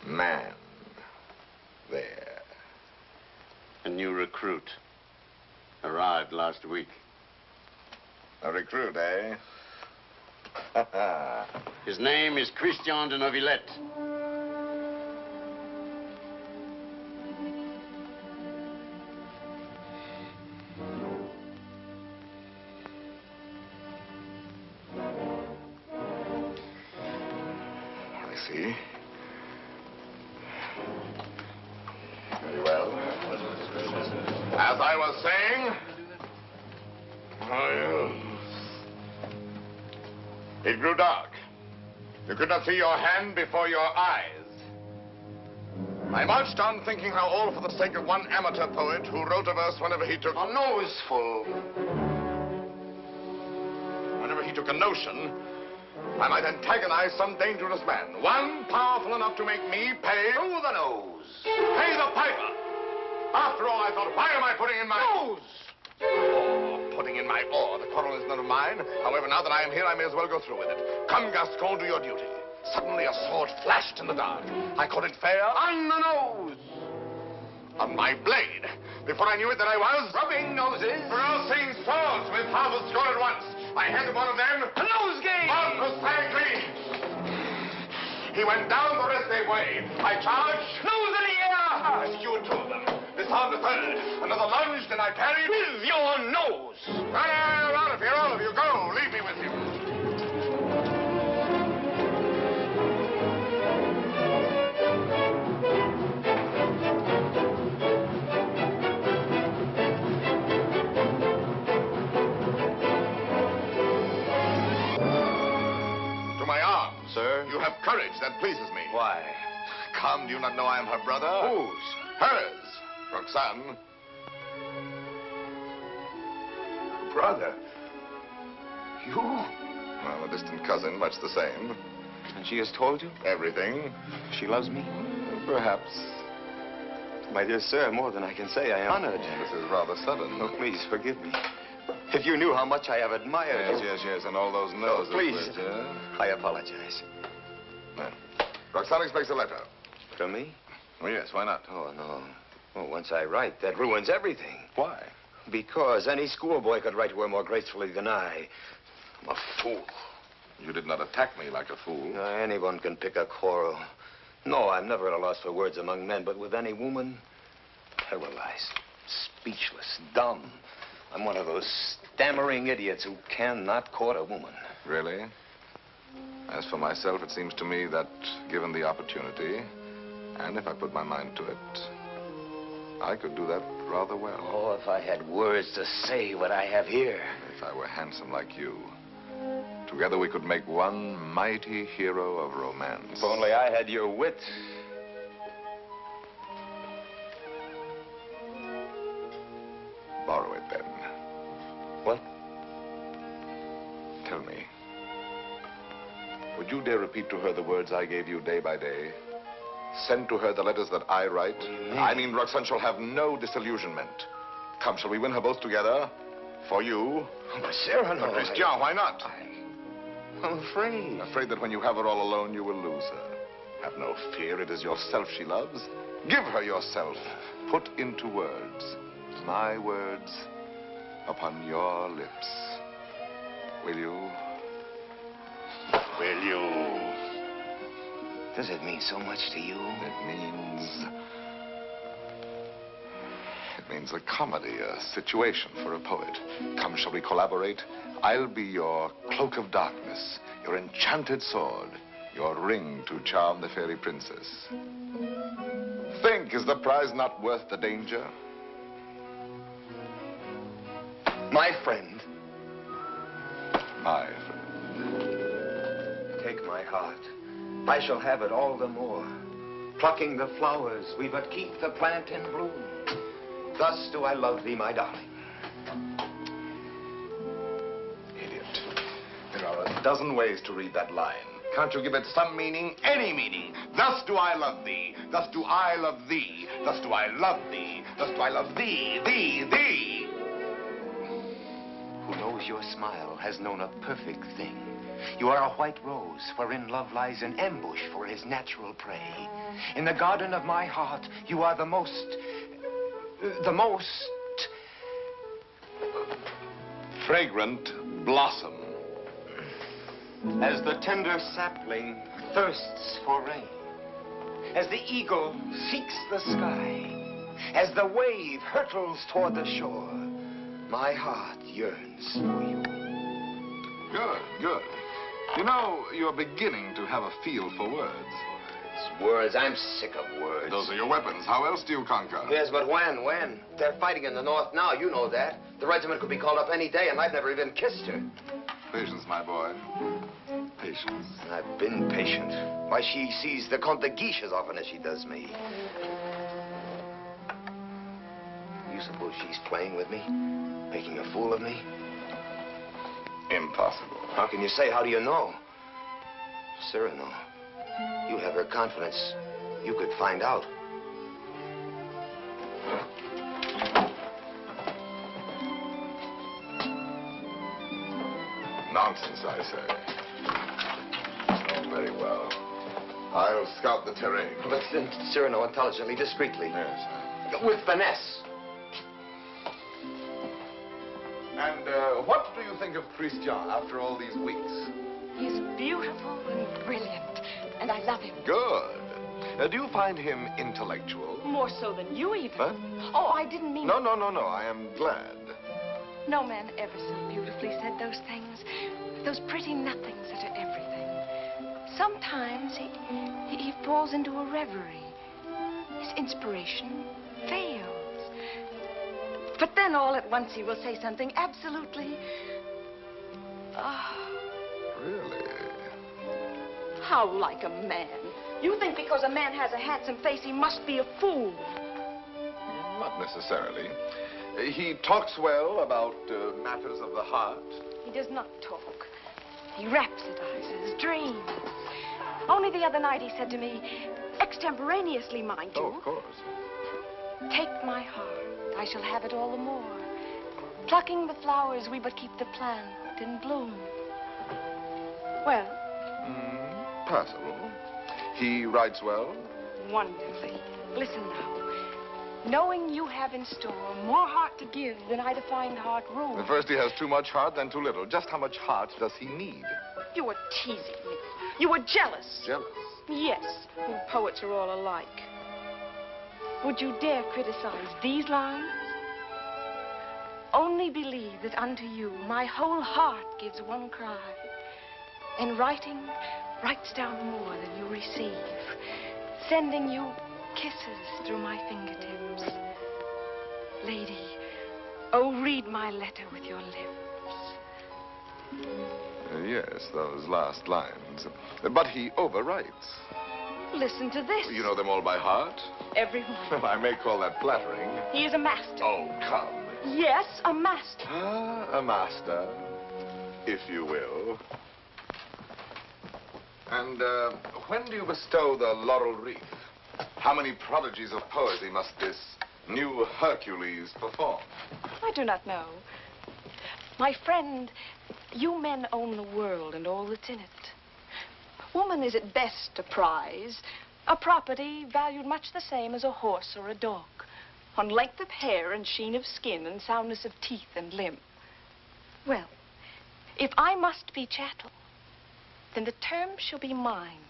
man there? A new recruit. Arrived last week. A recruit, eh? His name is Christian de Neuvillette. I see. Very well. As I was saying, it grew dark. You could not see your hand before your eyes. I marched on thinking how all for the sake of one amateur poet who wrote a verse whenever he took a noseful. Whenever he took a notion, I might antagonize some dangerous man. One powerful enough to make me pay through the nose. Pay the piper. After all, I thought, why am I putting in my nose? Oh, putting in my oar. The quarrel is none of mine. However, now that I am here, I may as well go through with it. Come, Gascon, do your duty. Suddenly a sword flashed in the dark. I caught it fair on the nose. On my blade. Before I knew it, that I was rubbing noses. Rousing swords with half a score at once. I handed one of them a nosegay. Precisely. He went down the restive way. I charged. Nose in the air. Rescued two of them. Disarmed the third. Another lunge, then I parried. With your nose. Out of here, all of you. Go. Leave me with you. Sir? You have courage. That pleases me. Why? Come, do you not know I am her brother? Whose? Hers. Roxanne. Brother? You? Well, a distant cousin, much the same. And she has told you? Everything. She loves me? Perhaps. My dear sir, more than I can say, I am honored. This is rather sudden. Oh, please forgive me. If you knew how much I have admired you. Yes, and all those noses. Please. Which, I apologize. Roxanne expects a letter. From me? Oh, yes, why not? Oh, no. Oh, once I write, that ruins everything. Why? Because any schoolboy could write to her more gracefully than I. I'm a fool. You did not attack me like a fool. Anyone can pick a quarrel. No, I'm never at a loss for words among men, but with any woman, paralyzed, speechless, dumb. I'm one of those stammering idiots who cannot court a woman. Really? As for myself, it seems to me that, given the opportunity, and if I put my mind to it, I could do that rather well. Oh, if I had words to say what I have here. If I were handsome like you. Together we could make one mighty hero of romance. If only I had your wit. Borrow it, then. What? Tell me. Would you dare repeat to her the words I gave you day by day? Send to her the letters that I write? I mean, Roxanne shall have no disillusionment. Come, shall we win her both together? For you? Oh, but Cyrano, But Christian, why not? I'm afraid. Afraid that when you have her all alone, you will lose her. Have no fear. It is yourself she loves. Give her yourself. Put into words my words upon your lips. Will you? Will you? Does it mean so much to you? It means a comedy, a situation for a poet. Come, shall we collaborate? I'll be your cloak of darkness, your enchanted sword, your ring to charm the fairy princess. Think, is the prize not worth the danger? My friend. My friend. Take my heart. I shall have it all the more. Plucking the flowers, we but keep the plant in bloom. Thus do I love thee, my darling. Idiot. There are a dozen ways to read that line. Can't you give it some meaning? Any meaning. Thus do I love thee. Thus do I love thee. Thus do I love thee. Thus do I love thee, thee. Who knows your smile has known a perfect thing. You are a white rose wherein love lies in ambush for his natural prey. In the garden of my heart, you are the most fragrant blossom. As the tender sapling thirsts for rain, as the eagle seeks the sky, as the wave hurtles toward the shore, my heart yearns for you. Good. You know, you're beginning to have a feel for words. Words. I'm sick of words. Those are your weapons. How else do you conquer? Yes, but when? When? They're fighting in the north now. You know that. The regiment could be called up any day, and I've never even kissed her. Patience, my boy. Patience. I've been patient. Why, she sees the Comte de Guiche as often as she does me. You suppose she's playing with me? Making a fool of me? Impossible. How can you say? How do you know? Cyrano, you have her confidence. You could find out. Nonsense, I say. Oh, very well. I'll scout the terrain. Listen, Cyrano, intelligently, discreetly. Yes. With finesse. And what do you think of Christian after all these weeks? He's beautiful and brilliant, and I love him. Good. Do you find him intellectual? More so than you, even. Huh? Oh, I didn't mean... No. I am glad. No man ever so beautifully said those things. Those pretty nothings that are everything. Sometimes he falls into a reverie. His inspiration fails. But then all at once he will say something absolutely... Really? How like a man. You think because a man has a handsome face, he must be a fool. Not necessarily. He talks well about matters of the heart. He does not talk. He rhapsodizes, dreams. Only the other night he said to me, Extemporaneously, mind you. Oh, of course. Take my heart, I shall have it all the more. Plucking the flowers, we but keep the plant in bloom. Well? Passable. He writes well? Wonderfully. Listen now. Knowing you have in store more heart to give than I to find heart room. At first he has too much heart, then too little. Just how much heart does he need? You were teasing me. You were jealous. Jealous? Yes. You poets are all alike. Would you dare criticize these lines? Only believe that unto you my whole heart gives one cry. And writing writes down more than you receive, sending you kisses through my fingertips. Lady, oh, read my letter with your lips. Yes, those last lines. But he overwrites. Listen to this. You know them all by heart? Everyone. Well, I may call that flattering. He is a master. Oh, come. Yes, a master. Ah, a master, if you will. And when do you bestow the laurel wreath? How many prodigies of poesy must this new Hercules perform? I do not know. My friend, you men own the world and all that's in it. Woman is at best a prize, a property valued much the same as a horse or a dog, on length of hair and sheen of skin and soundness of teeth and limb. Well, if I must be chattel, then the term shall be mine,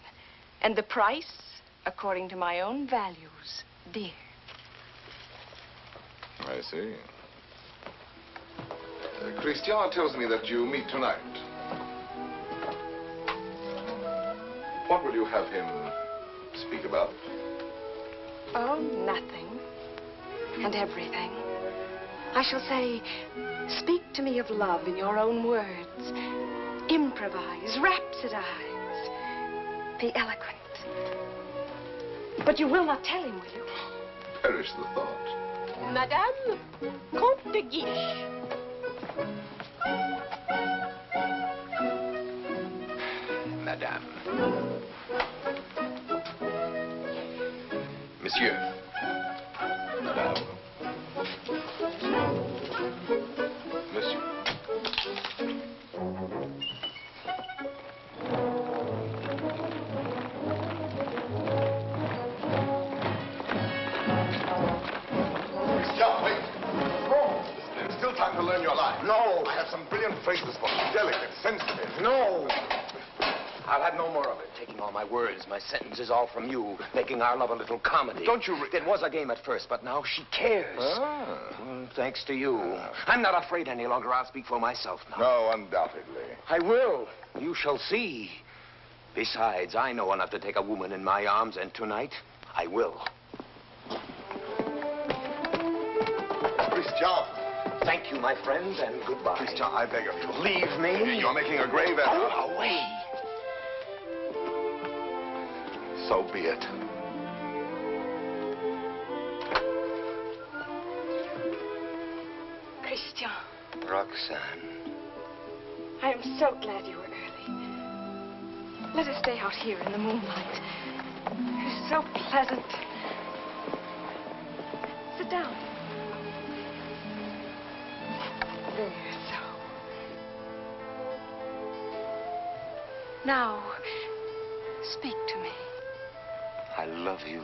and the price, according to my own values, dear. I see. Christian tells me that you meet tonight. What will you have him speak about? Oh, nothing. And everything. I shall say, speak to me of love in your own words. Improvise, rhapsodize. Be eloquent. But you will not tell him, will you? Perish the thought. Madame, Comte de Guiche. Madame. Monsieur. Madame. Monsieur. Christian, wait. No. There's still time to learn your line. No. I have some brilliant phrases for you. Delicate, sensitive. No. I'll have no more of it. Taking all my words, my sentences, all from you, making our love a little comedy. Don't you... It was a game at first, but now she cares. Ah. Thanks to you. I'm not afraid any longer. I'll speak for myself now. No, undoubtedly. I will. You shall see. Besides, I know enough to take a woman in my arms, and tonight, I will. Christian. Thank you, my friend, and goodbye. Christian, I beg of you. Leave me. You're making a grave error. Go away. So be it. Christian. Roxanne. I am so glad you were early. Let us stay out here in the moonlight. It is so pleasant. Sit down. There, so. Now, speak to me. I love you.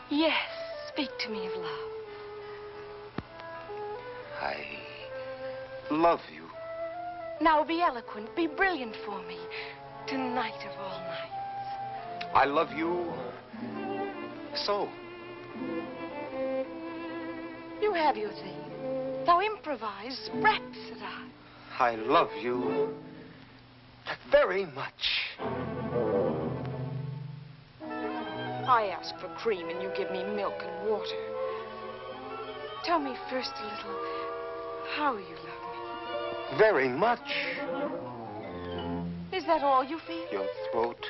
Yes, speak to me of love. I love you. Now be eloquent, be brilliant for me. Tonight of all nights. I love you so. You have your thing. Now improvise, rhapsodize. I love you very much. I ask for cream and you give me milk and water. Tell me first a little how you love me. Very much. Is that all you feel? Your throat.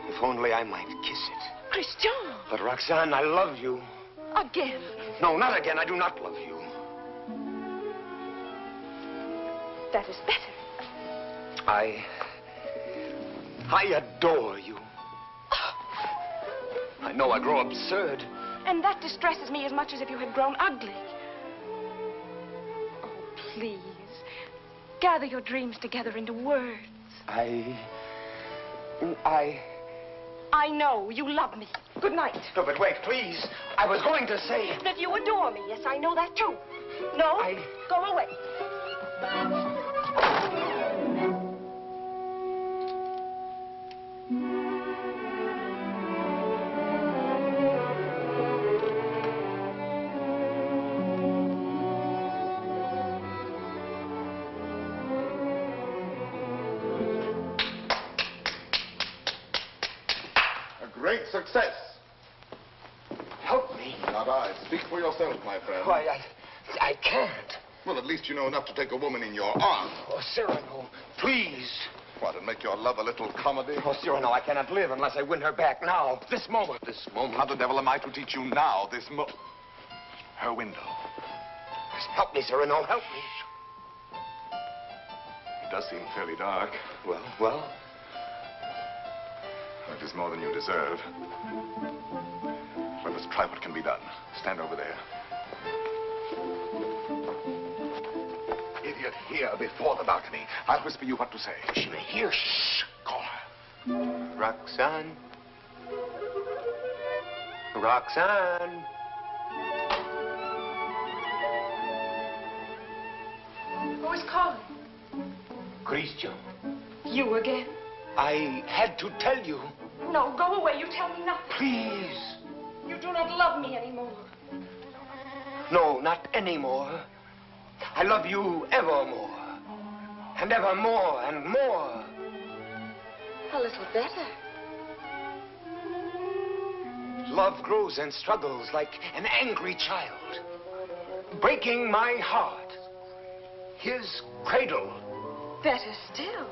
If only I might kiss it. Christian! But Roxanne, I love you. Again. No, not again. I do not love you. That is better. I adore you. I know I grow absurd. And that distresses me as much as if you had grown ugly. Oh, please. Gather your dreams together into words. I know you love me. Good night. No, but wait, please. I was going to say... That you adore me. Yes, I know that too. No? Go away. Great success. Help me. Not I. Speak for yourself, my friend. Why, I can't. Well, at least you know enough to take a woman in your arms. Oh, Cyrano, please. What, and make your love a little comedy? Oh, Cyrano, I cannot live unless I win her back now. This moment. This moment. How the devil am I to teach you now, her window? Help me, Cyrano, help me. It does seem fairly dark. Well? It is more than you deserve. Well, let's try what can be done. Stand over there. Idiot, here before the balcony. I'll whisper you what to say. She may hear. Shh. Call her. Roxanne. Roxanne. Who is calling? Christian. You again? I had to tell you. No, go away. You tell me nothing. Please. You do not love me anymore. No, not anymore. I love you evermore. And evermore and more. A little better. Love grows and struggles like an angry child, breaking my heart. His cradle. Better still.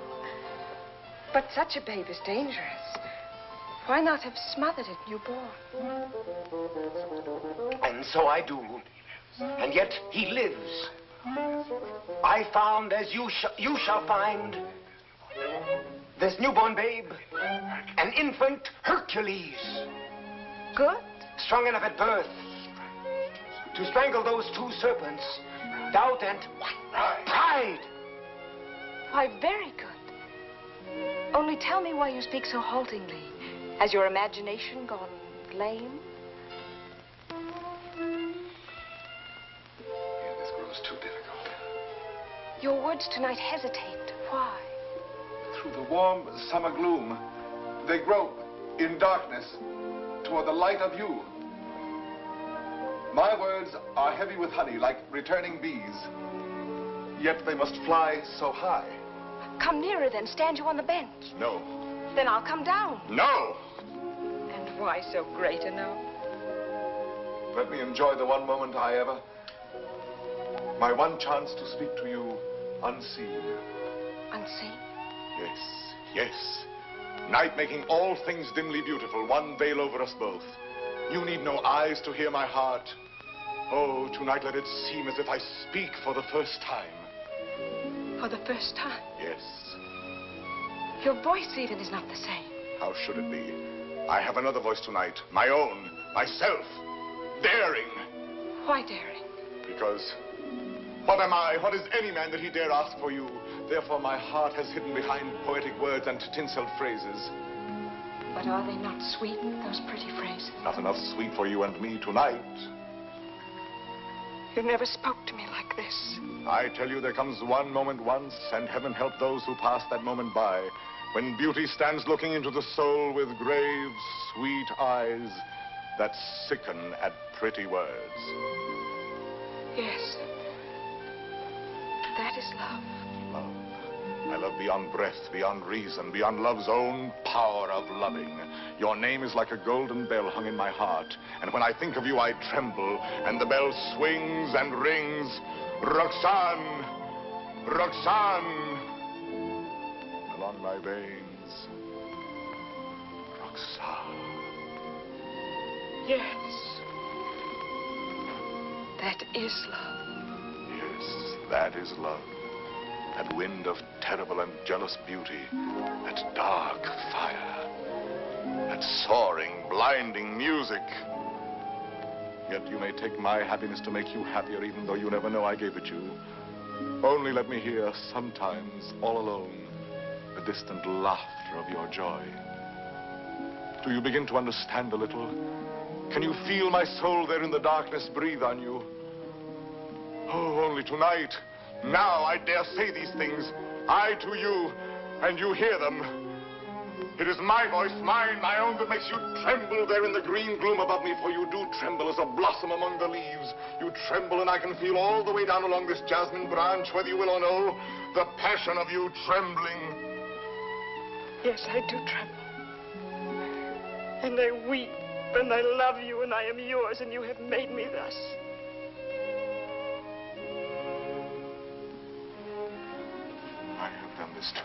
But such a babe is dangerous. Why not have smothered it newborn? And so I do. And yet he lives. I found, as you shall find, this newborn babe, an infant Hercules. Good. Strong enough at birth to strangle those two serpents, doubt and pride. Why, very good. Only tell me why you speak so haltingly. Has your imagination gone lame? This grows too difficult. Your words tonight hesitate. Why? Through the warm summer gloom, they grope in darkness toward the light of you. My words are heavy with honey, like returning bees. Yet they must fly so high. Come nearer then. Stand you on the bench. No. Then I'll come down. No! And why so great a no? Let me enjoy the one moment I ever... My one chance to speak to you unseen. Unseen? Yes, yes. Night making all things dimly beautiful, one veil over us both. You need no eyes to hear my heart. Oh, tonight let it seem as if I speak for the first time. For the first time? Yes. Your voice even is not the same. How should it be? I have another voice tonight, my own, myself, daring. Why daring? Because what am I? What is any man that he dare ask for you? Therefore my heart has hidden behind poetic words and tinseled phrases. But are they not sweet, those pretty phrases? Not enough sweet for you and me tonight. You never spoke to me like this. I tell you, there comes one moment once, and heaven help those who pass that moment by, when beauty stands looking into the soul with grave, sweet eyes that sicken at pretty words. Yes. That is love. Love. I love beyond breath, beyond reason, beyond love's own power of loving. Your name is like a golden bell hung in my heart, and when I think of you, I tremble, and the bell swings and rings. Roxanne! Roxanne! Along my veins. Roxanne. Yes. That is love. Yes, that is love. That wind of terrible and jealous beauty. That dark fire. that soaring, blinding music. Yet you may take my happiness to make you happier, even though you never know I gave it you. Only let me hear, sometimes, all alone, the distant laughter of your joy. Do you begin to understand a little? Can you feel my soul there in the darkness breathe on you? Oh, only tonight, now I dare say these things. I to you, and you hear them. It is my voice, mine, my own, that makes you tremble there in the green gloom above me, for you do tremble as a blossom among the leaves. You tremble, and I can feel all the way down along this jasmine branch, whether you will or no, the passion of you trembling. Yes, I do tremble. And I weep, and I love you, and I am yours, and you have made me thus. I have done this to you.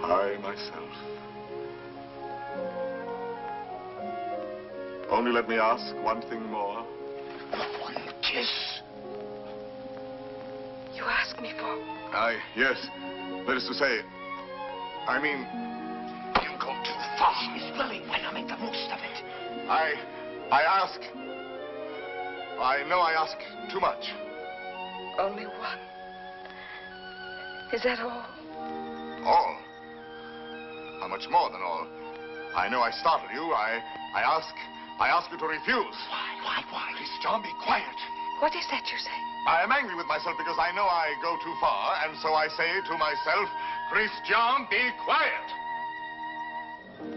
I, myself. Only let me ask one thing more. One kiss. You ask me for? Yes. That is to say, I mean, You go too far, Miss Lily. Why not make the most of it? I ask. I know I ask too much. Only one. Is that all? All? How much more than all? I know I startled you. I ask you to refuse. Why? Please, John, be quiet. What is that you say? I am angry with myself because I know I go too far, and so I say to myself, Christian, be quiet.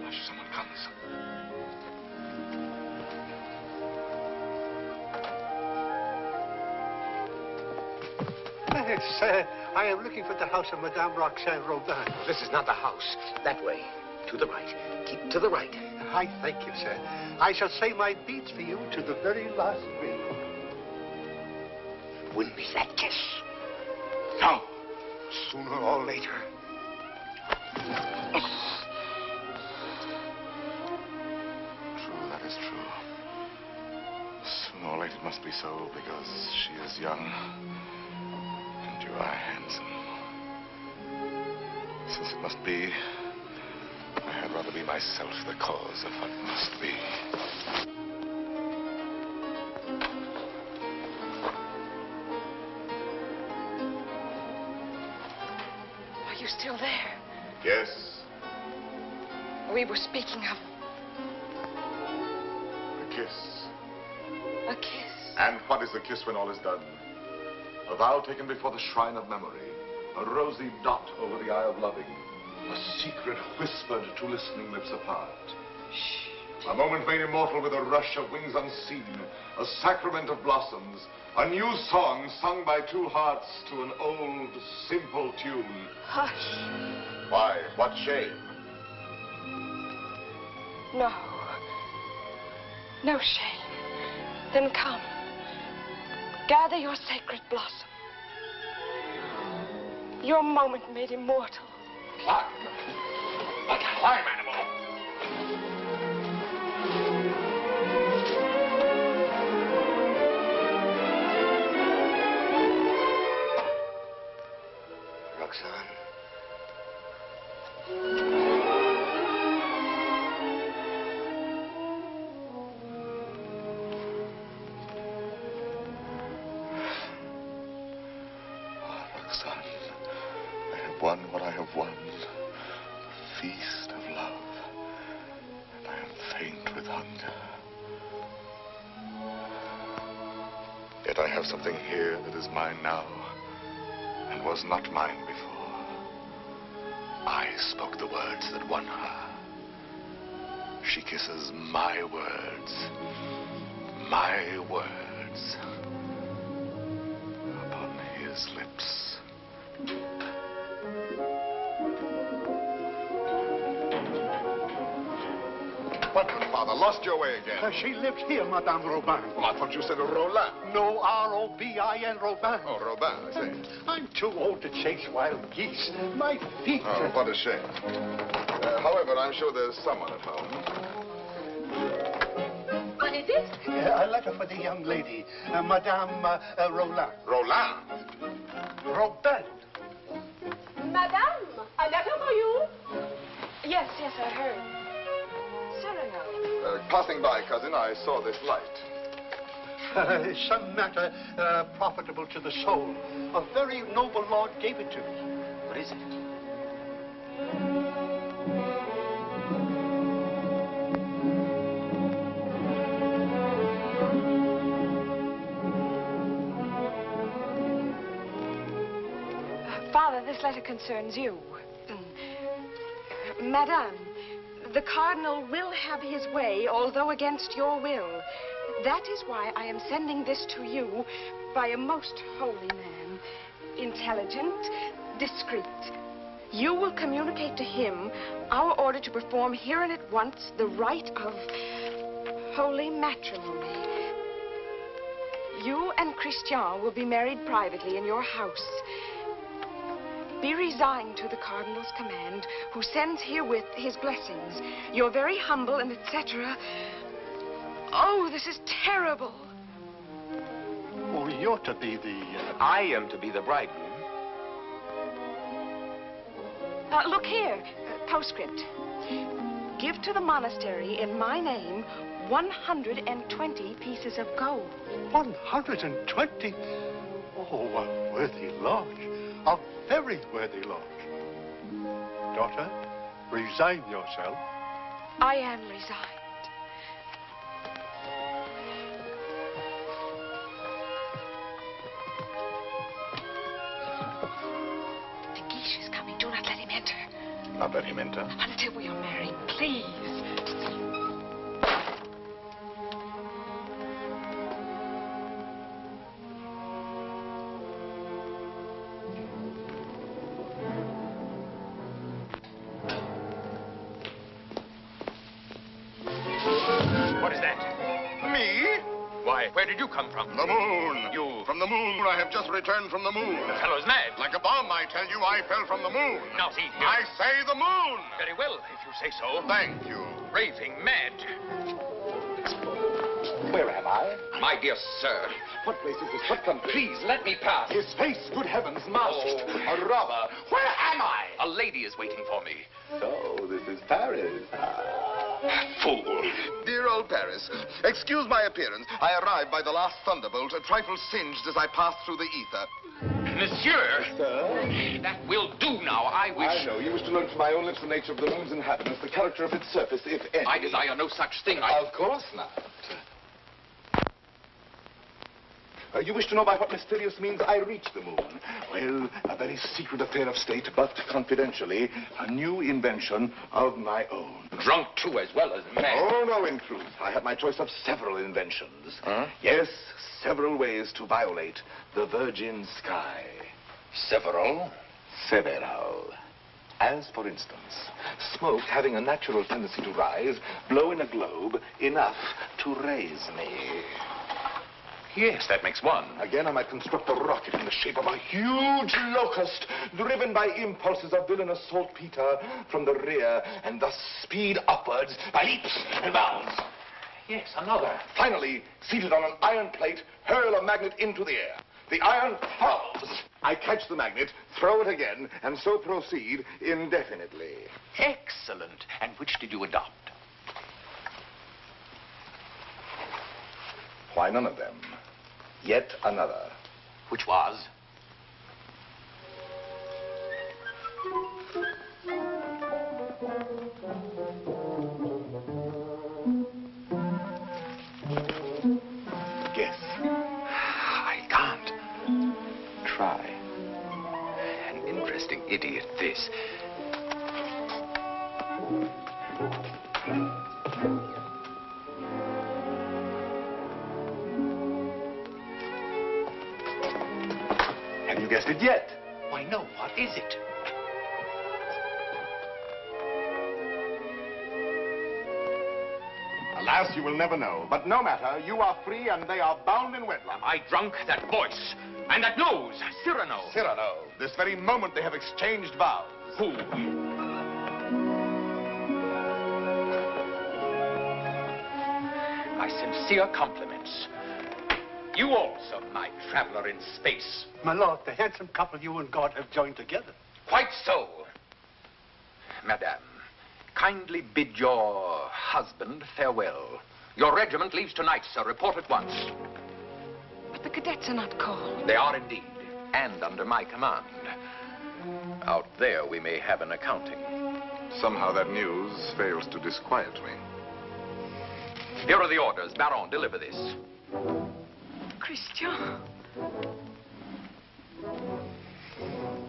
Hush, someone comes. I am looking for the house of Madame Roxanne Robin. This is not the house. That way. To the right. Keep to the right. I thank you, sir. I shall say my beads for you to the very last ring. Win me that kiss. No. Sooner or later. True, that is true. Sooner or later it must be so, because she is young. And you are handsome. Since it must be, I had rather be myself the cause of what must be. Are you still there? Yes. We were speaking of A kiss. a kiss. And what is a kiss when all is done? A vow taken before the shrine of memory. A rosy dot over the eye of loving. A secret whispered to listening lips apart. Shh. A moment made immortal with a rush of wings unseen. A sacrament of blossoms. A new song sung by two hearts to an old, simple tune. Hush. Why? What shame? No. No shame. Then come. Gather your sacred blossom. Your moment made immortal. Climb. Like a climb animal. Roxanne. Roxanne, I have won what I have won. The feast of love. And I am faint with hunger. Yet I have something here that is mine now, and was not mine before. I spoke the words that won her. She kisses my words. My words. Upon his lips. What, good father? Lost your way again? She lives here, Madame Robin. Well, I thought you said Roland. No, R-O-B-I-N, Robin. Oh, Robin, I see. I'm too old to chase wild geese. My feet... Oh, what a shame. However, I'm sure there's someone at home. What is it? A letter for the young lady, Madame Roland. Roland? Robin. Madame, a letter for you. Yes, I heard. Cyrano. Passing by, cousin, I saw this light. Some matter profitable to the soul. A very noble lord gave it to me. What is it? Father, this letter concerns you. Madame, the Cardinal will have his way, although against your will. That is why I am sending this to you by a most holy man. Intelligent, discreet. You will communicate to him our order to perform here and at once the rite of holy matrimony. You and Christian will be married privately in your house. Be resigned to the Cardinal's command, who sends herewith his blessings. You're very humble and etc. Oh, this is terrible. Oh, you're to be the... I am to be the bridegroom. Look here, postscript. Give to the monastery in my name 120 pieces of gold. 120? Oh, a worthy lodge. A very worthy lodge. Daughter, resign yourself. I am resigned. De Guiche is coming. Do not let him enter. Not let him enter. Until we are married, please. What is that? Me? Why, where did you come from? The moon. You... From the moon. I have just returned from the moon. The fellow's mad. Like a bomb, I tell you, I fell from the moon. Now, see, here. I say the moon. Very well, if you say so. Thank you. Raving mad. Where am I? My dear sir. What place is this? What country? Please, let me pass. His face, good heavens, masked. Oh. A robber. Where am I? A lady is waiting for me. So, this is Paris. Fool. Dear old Paris, excuse my appearance. I arrived by the last thunderbolt, a trifle singed as I passed through the ether. Monsieur. Sir? That will do now. I wish... I know. You wish to learn from my own lips the nature of the moon's inhabitants, the character of its surface, if any. I desire no such thing. Of course not. You wish to know by what mysterious means I reached the moon? Well, a very secret affair of state, but confidentially, a new invention of my own. Drunk, too, as well as mad. Oh, no, in truth. I have my choice of several inventions. Huh? Yes, several ways to violate the virgin sky. Several? Several. As, for instance, smoke having a natural tendency to rise, blow in a globe enough to raise me. Yes, that makes one. Again, I might construct a rocket in the shape of a huge locust, driven by impulses of villainous saltpeter from the rear, and thus speed upwards by leaps and bounds. Yes, another. Finally, seated on an iron plate, hurl a magnet into the air. The iron falls. I catch the magnet, throw it again, and so proceed indefinitely. Excellent. And which did you adopt? Why, none of them. Yet another. Which was? Guess. I can't. Try. An interesting idiot, this. Have you guessed it yet? Why, no. What is it? Alas, you will never know. But no matter, you are free and they are bound in wedlock. Am I drunk? That voice. And that nose. Cyrano. Cyrano. This very moment they have exchanged vows. Who? My sincere compliments. You also, my traveler in space. My lord, the handsome couple you and God have joined together. Quite so. Madame, kindly bid your husband farewell. Your regiment leaves tonight, sir. Report at once. But the cadets are not called. They are indeed, and under my command. Out there we may have an accounting. Somehow that news fails to disquiet me. Here are the orders. Baron, deliver this. Christian.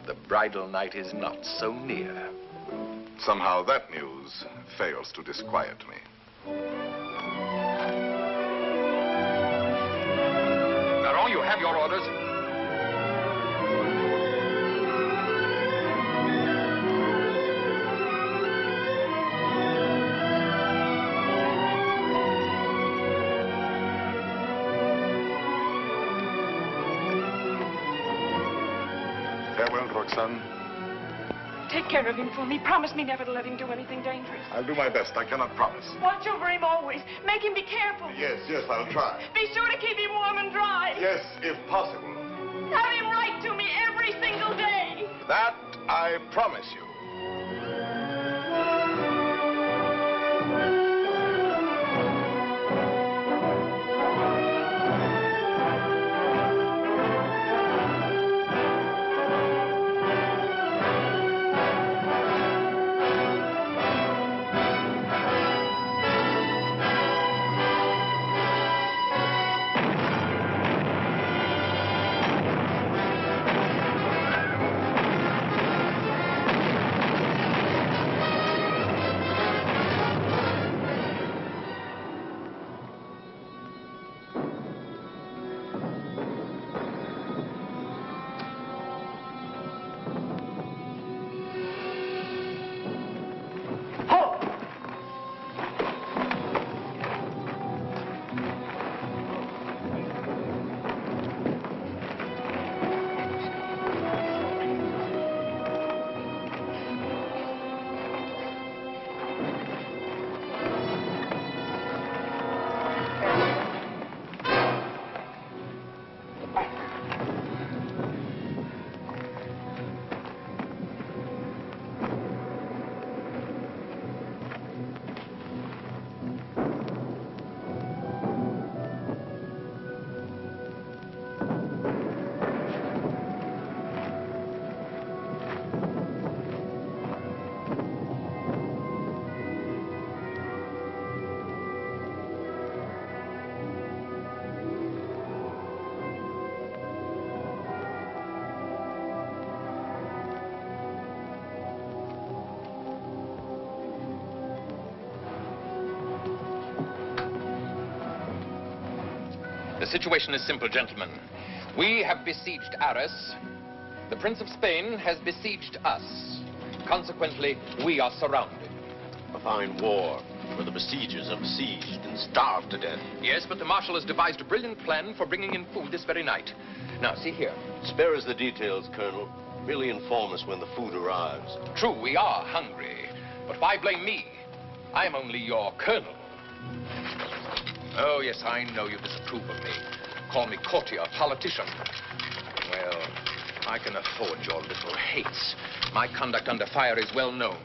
The bridal night is not so near. Somehow that news fails to disquiet me. Baron, you have your orders. Farewell, Roxanne. Take care of him for me. Promise me never to let him do anything dangerous. I'll do my best. I cannot promise. Watch over him always. Make him be careful. Yes, I'll try. Be sure to keep him warm and dry. Yes, if possible. Have him write to me every single day. That I promise you. The situation is simple, gentlemen. We have besieged Arras. The Prince of Spain has besieged us. Consequently, we are surrounded. A fine war, where the besiegers are besieged and starved to death. Yes, but the Marshal has devised a brilliant plan for bringing in food this very night. Now, see here. Spare us the details, Colonel. Merely inform us when the food arrives. True, we are hungry. But why blame me? I am only your colonel. Oh, yes, I know you disapprove of me. Call me courtier, politician. Well, I can afford your little hates. My conduct under fire is well known.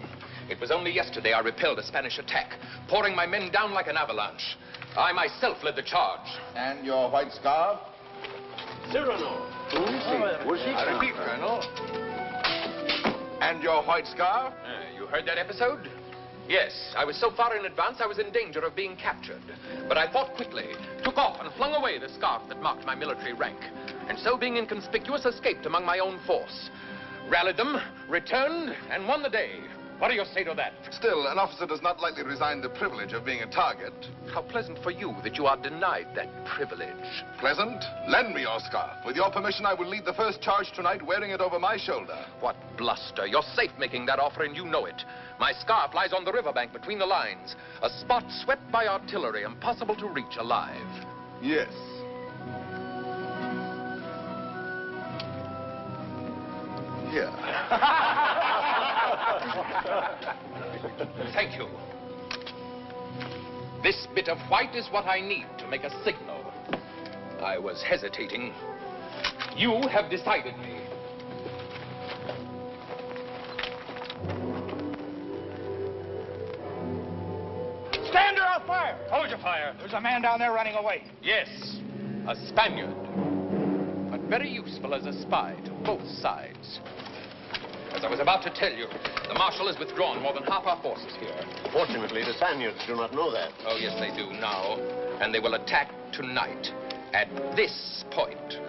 It was only yesterday I repelled a Spanish attack, pouring my men down like an avalanche. I myself led the charge. And your white scarf? Cyrano. I repeat, Colonel. And your white scarf? You heard that episode? Yes, I was so far in advance I was in danger of being captured. But I fought quickly, took off and flung away the scarf that marked my military rank. And so, being inconspicuous, escaped among my own force. Rallied them, returned, and won the day. What do you say to that? Still, an officer does not lightly resign the privilege of being a target. How pleasant for you that you are denied that privilege. Pleasant? Lend me your scarf. With your permission, I will lead the first charge tonight wearing it over my shoulder. What bluster. You're safe making that offer, and you know it. My scarf lies on the riverbank between the lines. A spot swept by artillery, impossible to reach alive. Yes. Here. Thank you. This bit of white is what I need to make a signal. I was hesitating. You have decided me. Hold your fire. There's a man down there running away. Yes, a Spaniard. But very useful as a spy to both sides. As I was about to tell you, the Marshal has withdrawn more than half our forces here. Fortunately, the Spaniards do not know that. Oh, yes, they do now. And they will attack tonight at this point.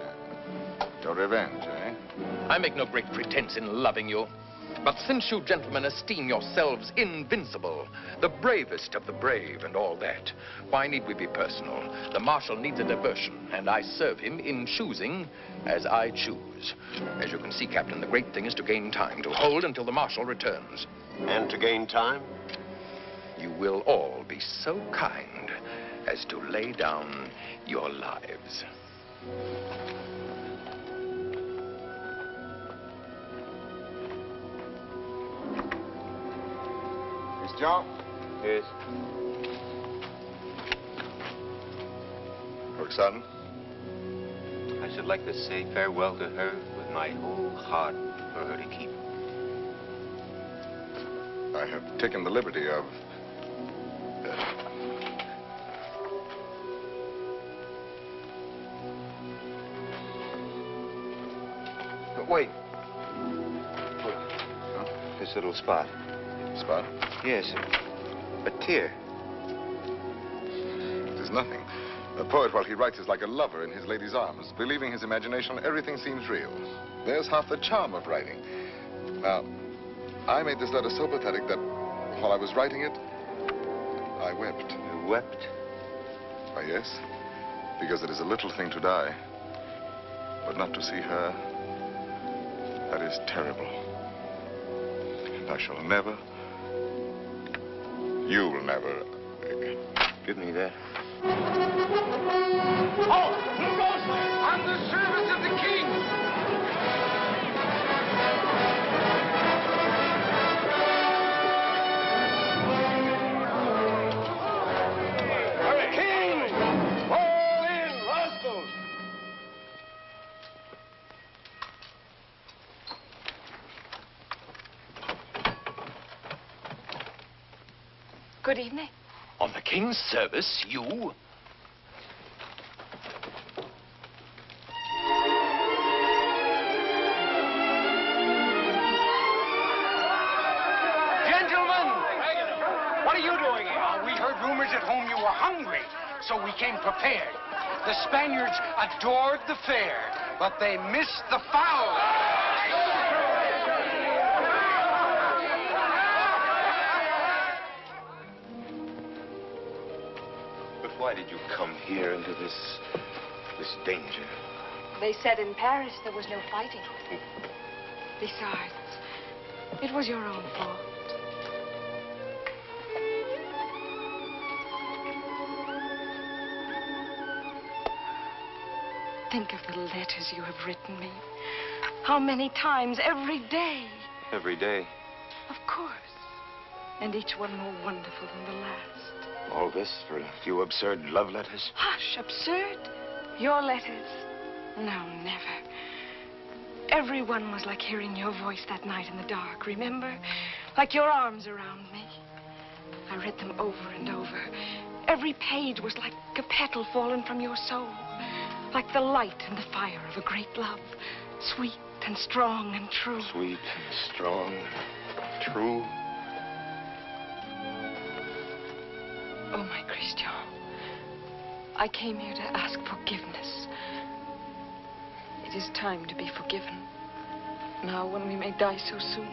Your revenge, eh? I make no great pretense in loving you. But since you gentlemen esteem yourselves invincible, the bravest of the brave and all that, why need we be personal? The Marshal needs a diversion, and I serve him in choosing as I choose. As you can see, Captain, the great thing is to gain time, to hold until the Marshal returns. And to gain time? You will all be so kind as to lay down your lives. Miss John? Yes. Roxanne? I should like to say farewell to her with my whole heart for her to keep. I have taken the liberty of... But wait. This little spot. Spot? Yes, a tear. It is nothing. A poet, while he writes, is like a lover in his lady's arms. Believing his imagination, everything seems real. There's half the charm of writing. Now, I made this letter so pathetic that while I was writing it, I wept. You wept? Why, yes. Because it is a little thing to die. But not to see her, that is terrible. And I shall never... You'll never... Give me that. Oh, who goes there? On the service of the king. Hurry. King! Fall in, rascals! Good evening. On the king's service, you? Gentlemen, what are you doing here? We heard rumors at home you were hungry, so we came prepared. The Spaniards adored the fair, but they missed the fowl. Why did you come here into this danger? They said in Paris there was no fighting. Besides, it was your own fault. Think of the letters you have written me. How many times every day? Every day. Of course. And each one more wonderful than the last. All this for a few absurd love letters? Hush, absurd? Your letters? No, never. Every one was like hearing your voice that night in the dark, remember? Like your arms around me. I read them over and over. Every page was like a petal fallen from your soul. Like the light and the fire of a great love. Sweet and strong and true. Sweet and strong, true. Oh, my Christian, I came here to ask forgiveness. It is time to be forgiven. Now, when we may die so soon.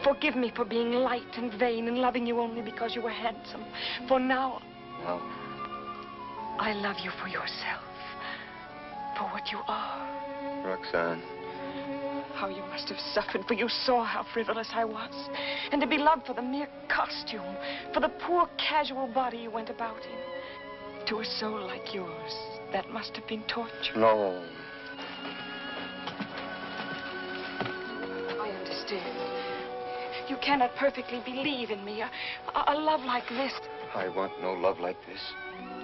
Forgive me for being light and vain and loving you only because you were handsome. For now, I love you for yourself. For what you are. Roxanne. How you must have suffered, for you saw how frivolous I was. And to be loved for the mere costume, for the poor casual body you went about in. To a soul like yours, that must have been torture. No. I understand. You cannot perfectly believe in me. A love like this. I want no love like this.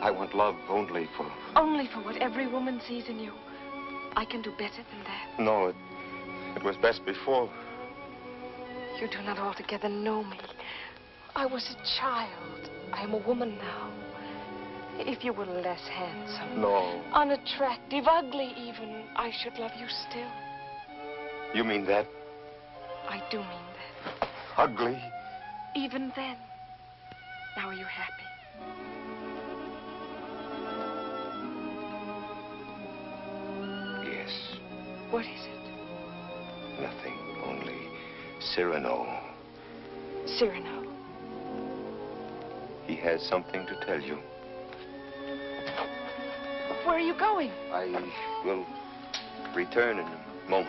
I want love only for... Only for what every woman sees in you. I can do better than that. No, it was best before. You do not altogether know me. I was a child. I am a woman now. If you were less handsome, No. unattractive, ugly even, I should love you still. You mean that? I do mean that. Ugly? Even then. Now are you happy? Yes. What is it? Nothing. Only Cyrano. Cyrano. He has something to tell you. Where are you going? I will return in a moment.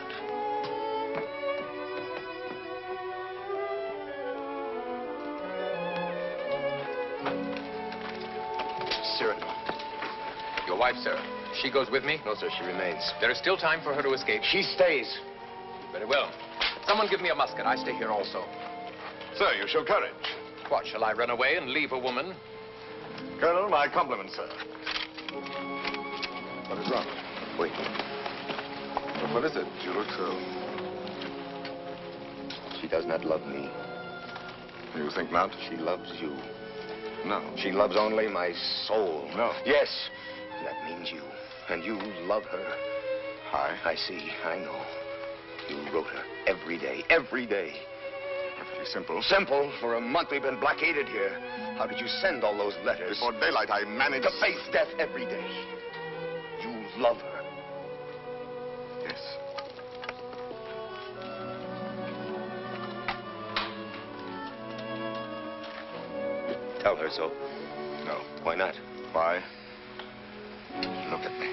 Cyrano. Your wife, sir. She goes with me? No, sir, she remains. There is still time for her to escape. She stays. Very well. Someone give me a musket. I stay here also. Sir, you show courage. What, shall I run away and leave a woman? Colonel, my compliments, sir. What is wrong? Wait. But what is it? You look so... She does not love me. You think not? She loves you. No. She loves only my soul. No. Yes. That means you. And you love her. I see. I know. You wrote her every day. Every day. Perfectly simple. Simple. For a month we've been blockaded here. How did you send all those letters? Before daylight, I managed... To face death every day. You love her. Yes. Tell her so. No. Why not? Why? Look at me.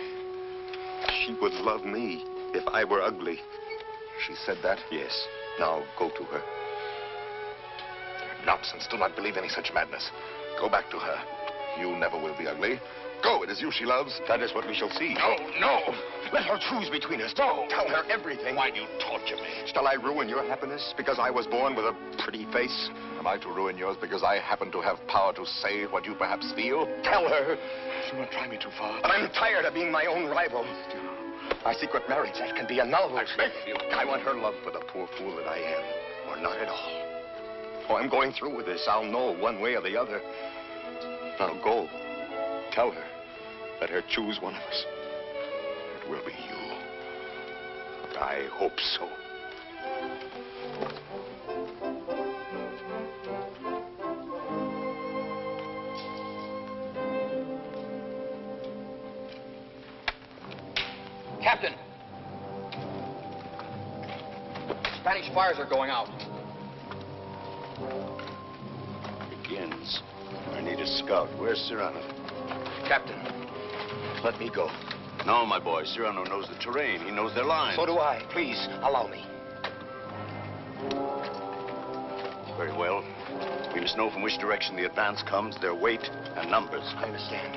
She would love me if I were ugly. She said that? Yes. Now go to her. Nonsense. Do not believe any such madness. Go back to her. You never will be ugly. Go. It is you she loves. That is what we shall see. No, no. Let her choose between us. No. Tell her everything. Why do you torture me? Shall I ruin your happiness because I was born with a pretty face? Am I to ruin yours because I happen to have power to say what you perhaps feel? Tell her. Do not try me too far. I'm tired of being my own rival. My secret marriage, that can be annulled. I beg you. I want her love for the poor fool that I am, or not at all. Oh, I'm going through with this. I'll know one way or the other. Now go. Tell her. Let her choose one of us. It will be you. I hope so. Captain! Spanish fires are going out. Begins. I need a scout. Where's Cyrano? Captain, let me go. No, my boy. Cyrano knows the terrain. He knows their lines. So do I. Please, allow me. Very well. We must know from which direction the advance comes, their weight and numbers. I understand.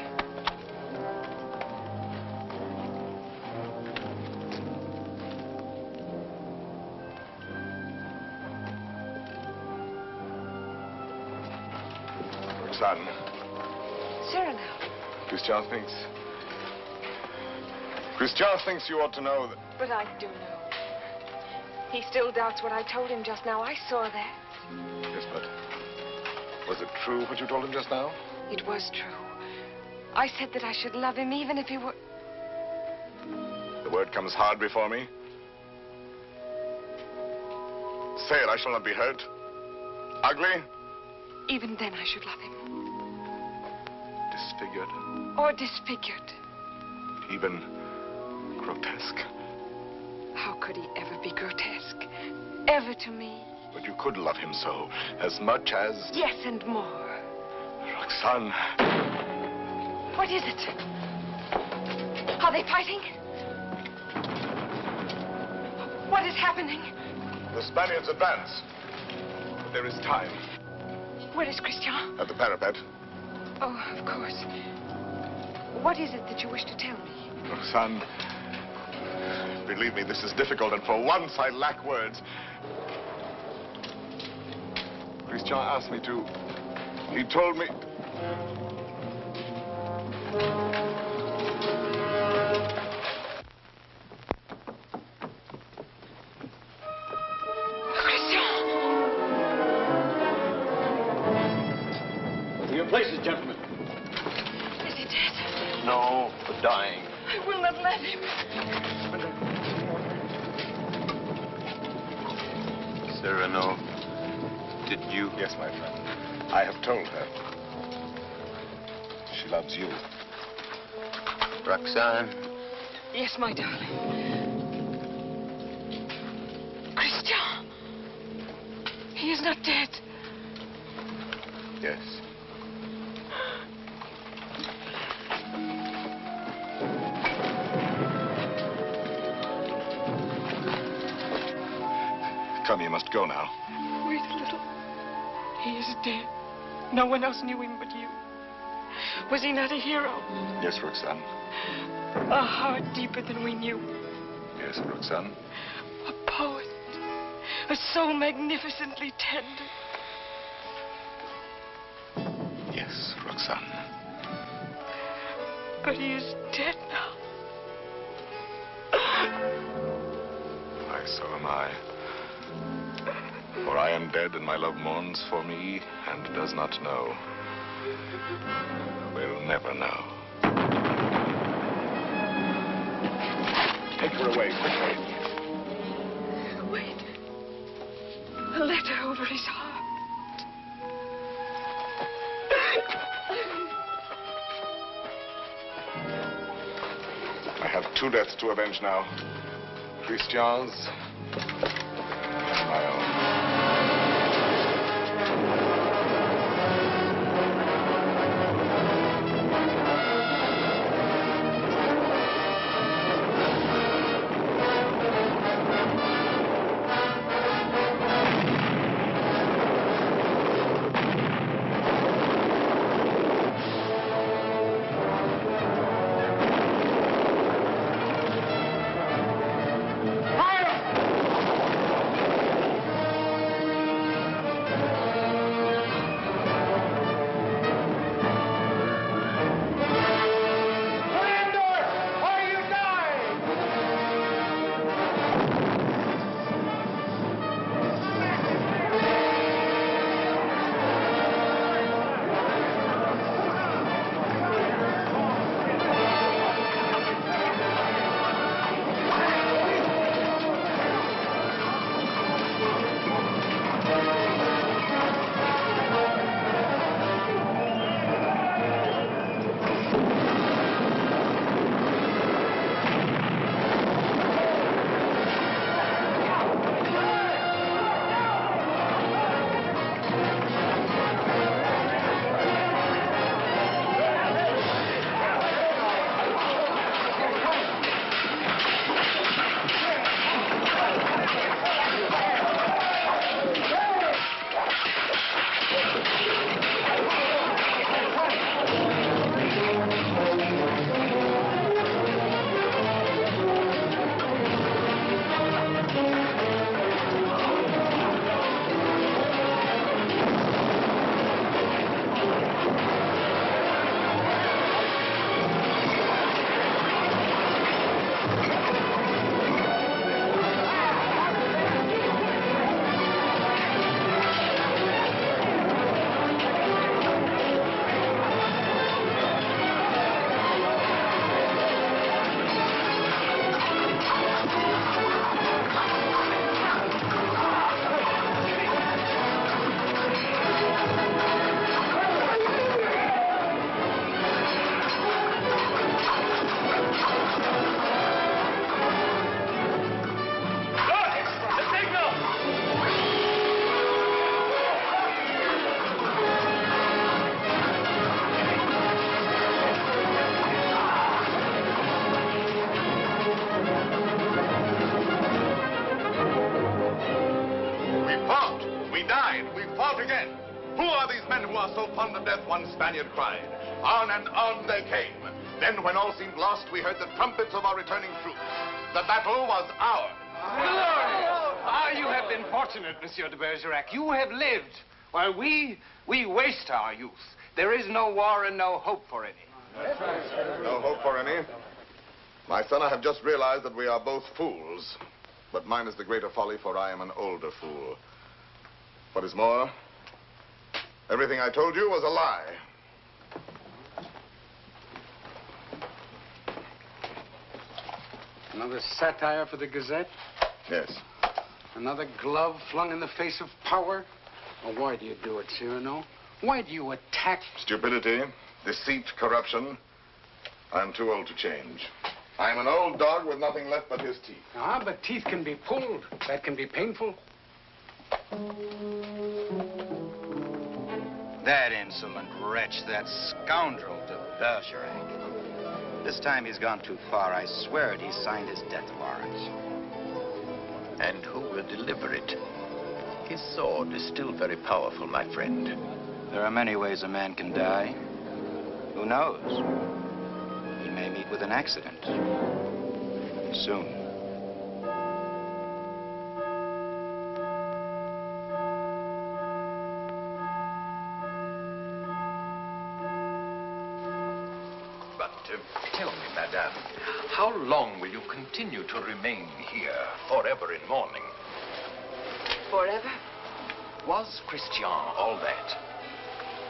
Roxanne. Cyrano. Christian thinks you ought to know that... But I do know. He still doubts what I told him just now. I saw that. Yes, but... Was it true what you told him just now? It was true. I said that I should love him even if he were... The word comes hard before me. Say it, I shall not be hurt. Ugly? Even then I should love him. Disfigured? Or disfigured. Even grotesque? How could he ever be grotesque? Ever to me? But you could love him so, as much as... Yes, and more. Roxanne. What is it? Are they fighting? What is happening? The Spaniards advance. But there is time. Where is Christian? At the parapet. Oh, of course. What is it that you wish to tell me? Roxanne, believe me, this is difficult, and for once I lack words. Christian asked me to... He told me... To your places, Cyrano, did you? Yes, my friend. I have told her. She loves you. Roxanne? Yes, my darling. Christian! He is not dead. Yes. Come, you must go now. Wait a little. He is dead. No one else knew him but you. Was he not a hero? Yes, Roxanne. A heart deeper than we knew. Yes, Roxanne. A poet. A soul magnificently tender. Yes, Roxanne. But he is dead now. Why, so am I. For I am dead, and my love mourns for me, and does not know. Will never know. Take her away, quickly. Wait. A letter over his heart. I have 2 deaths to avenge now. Christian's and my own. One Spaniard cried. On and on they came. Then, when all seemed lost, we heard the trumpets of our returning troops. The battle was ours. You have been fortunate, Monsieur de Bergerac. You have lived, while we waste our youth. There is no war and no hope for any. No hope for any? My son, I have just realized that we are both fools. But mine is the greater folly, for I am an older fool. What is more, everything I told you was a lie. Another satire for the Gazette? Yes. Another glove flung in the face of power? Well, why do you do it, Cyrano? Why do you attack? Stupidity, deceit, corruption. I'm too old to change. I'm an old dog with nothing left but his teeth. Ah, but teeth can be pulled. That can be painful. That insolent wretch, that scoundrel De Bergerac. This time he's gone too far. I swear it, he signed his death warrant. And who will deliver it? His sword is still very powerful, my friend. There are many ways a man can die. Who knows? He may meet with an accident. Soon. But tell me, madame, how long will you continue to remain here, forever in mourning? Forever? Was Christian all that?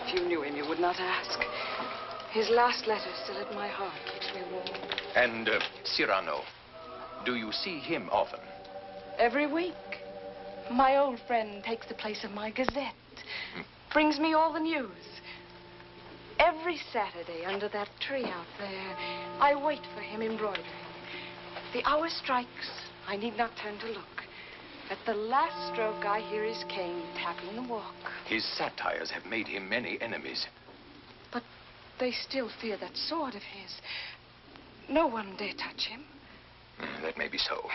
If you knew him, you would not ask. His last letter still at my heart keeps me warm. And Cyrano, do you see him often? Every week. My old friend takes the place of my gazette. Brings me all the news. Every Saturday under that tree out there, I wait for him embroidering. The hour strikes. I need not turn to look. At the last stroke, I hear his cane tapping the walk. His satires have made him many enemies. But they still fear that sword of his. No one dare touch him. That may be so.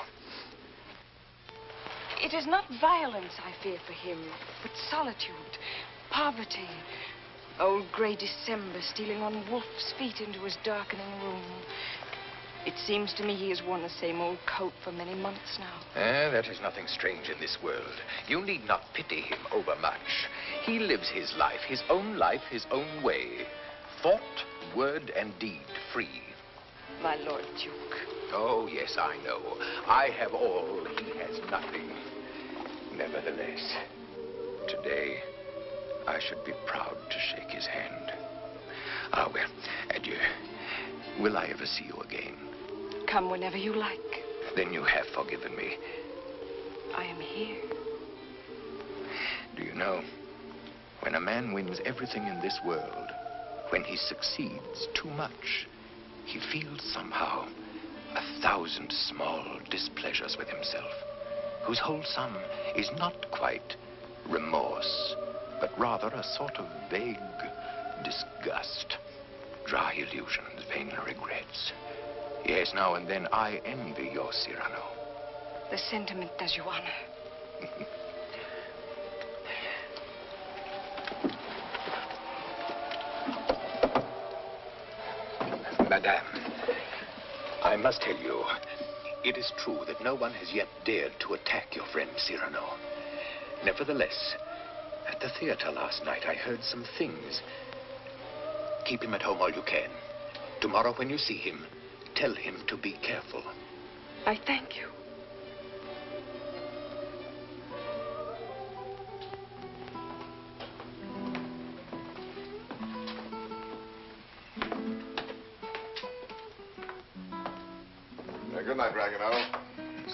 It is not violence I fear for him, but solitude, poverty. Old gray December stealing on wolf's feet into his darkening room. It seems to me he has worn the same old coat for many months now. That is nothing strange in this world. You need not pity him overmuch. He lives his life, his own way. Thought, word, and deed free. My Lord Duke. Oh, yes, I know. I have all, he has nothing. Nevertheless, today, I should be proud to shake his hand. Ah, well, adieu. Will I ever see you again? Come whenever you like. Then you have forgiven me. I am here. Do you know, when a man wins everything in this world, when he succeeds too much, he feels somehow 1,000 small displeasures with himself, whose whole sum is not quite remorse, but rather a sort of vague disgust, dry illusions, vain regrets. Yes, now and then I envy your Cyrano. The sentiment does you honor. Madame, I must tell you, it is true that no one has yet dared to attack your friend Cyrano. Nevertheless, at the theater last night, I heard some things. Keep him at home all you can. Tomorrow when you see him, tell him to be careful. I thank you. Good night, Ragueneau.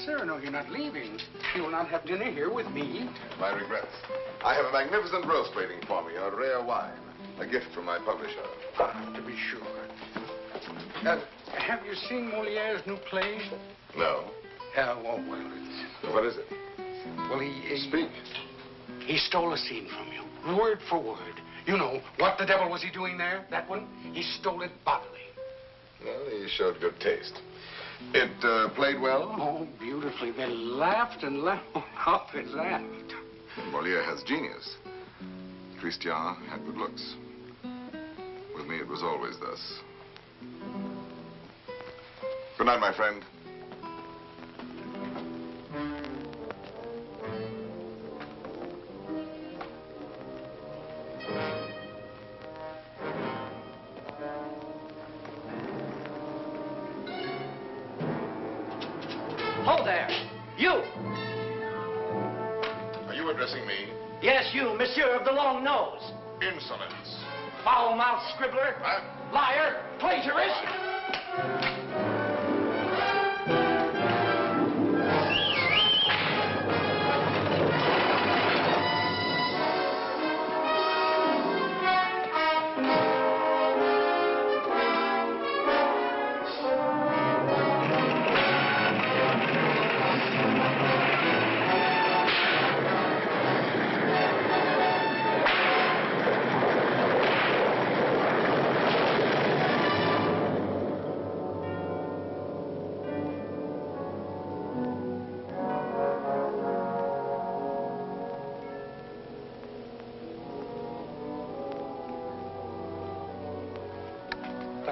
Cyrano, you're not leaving. You will not have dinner here with me. My regrets. I have a magnificent roast waiting for me, a rare wine. A gift from my publisher. Ah, to be sure. Have you seen Moliere's new play? No. Oh, well, it's... What is it? Well, he... Speak. He stole a scene from you, word for word. You know, what the devil was he doing there? That one? He stole it bodily. Well, he showed good taste. It played well? Oh, beautifully. They laughed and laughed. How they laughed. Moliere has genius. Christian had good looks. With me, it was always thus. Good night, my friend. Hold there! You! Are you addressing me? Yes, you, monsieur of the long nose. Insolence. Foul-mouthed scribbler. Liar. Plagiarist.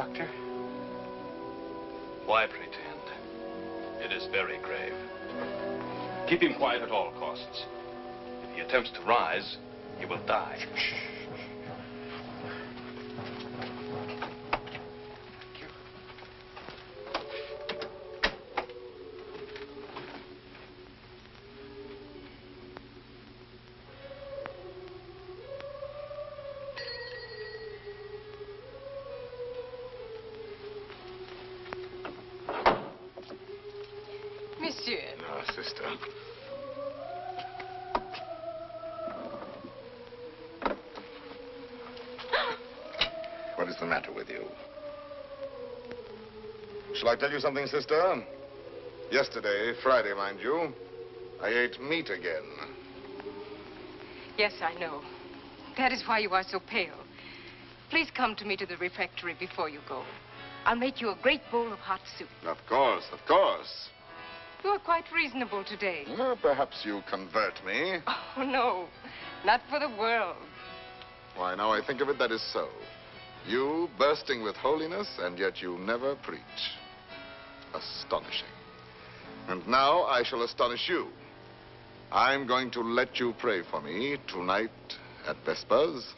Doctor? Why pretend? It is very grave. Keep him quiet at all costs. If he attempts to rise, he will die. Monsieur. Ah, sister. What is the matter with you? Shall I tell you something, sister? Yesterday, Friday, mind you, I ate meat again. Yes, I know. That is why you are so pale. Please come to me to the refectory before you go. I'll make you a great bowl of hot soup. Of course, of course. You are quite reasonable today. Well, perhaps you convert me. Oh, no. Not for the world. Why, now I think of it, that is so. You bursting with holiness, and yet you never preach. Astonishing. And now I shall astonish you. I'm going to let you pray for me tonight at Vespers.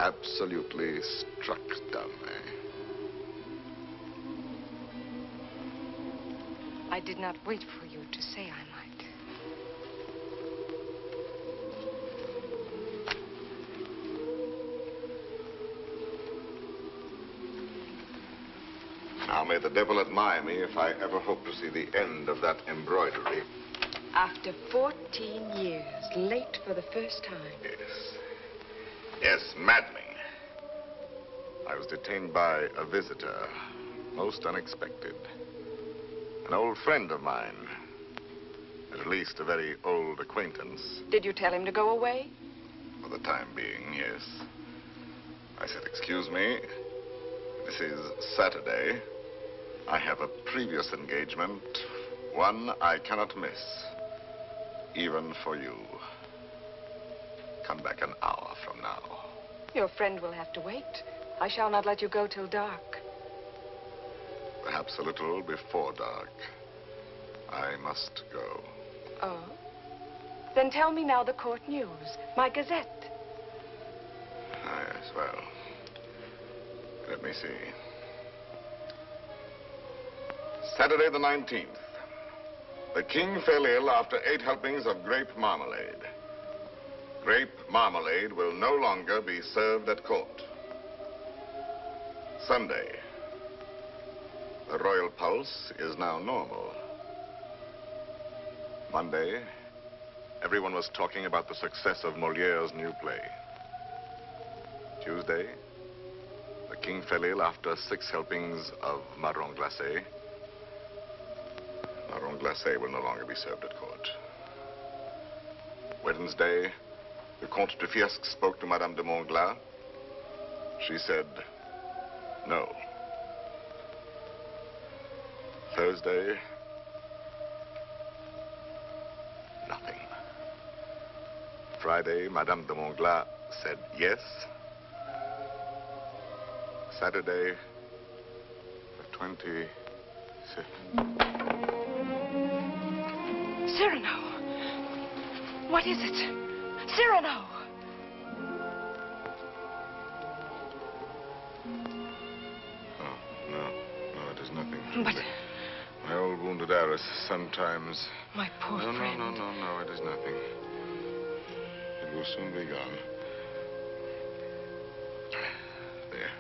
Absolutely struck dumb, eh? I did not wait for you to say I might. Now may the devil admire me if I ever hope to see the end of that embroidery. After 14 years, late for the first time. Yes, maddening. I was detained by a visitor, most unexpected. An old friend of mine. At least a very old acquaintance. Did you tell him to go away? For the time being, yes. I said, excuse me, this is Saturday. I have a previous engagement, one I cannot miss, even for you. Come back an hour from now. Your friend will have to wait. I shall not let you go till dark. Perhaps a little before dark. I must go. Oh? Then tell me now the court news. My Gazette. Ah, yes, well. Let me see. Saturday the 19th. The king fell ill after 8 helpings of grape marmalade. Grape marmalade will no longer be served at court. Sunday. The royal pulse is now normal. Monday, everyone was talking about the success of Moliere's new play. Tuesday, the king fell ill after 6 helpings of marron glacé. Marron glacé will no longer be served at court. Wednesday, the Comte de Fiesque spoke to Madame de Montglat. She said, no. Thursday, nothing. Friday, Madame de Montglat said yes. Saturday, the 25th. Cyrano! What is it? Cyrano! Oh, no, it is nothing. But... My old wounded heiress sometimes... My poor friend. No, it is nothing. It will soon be gone. There.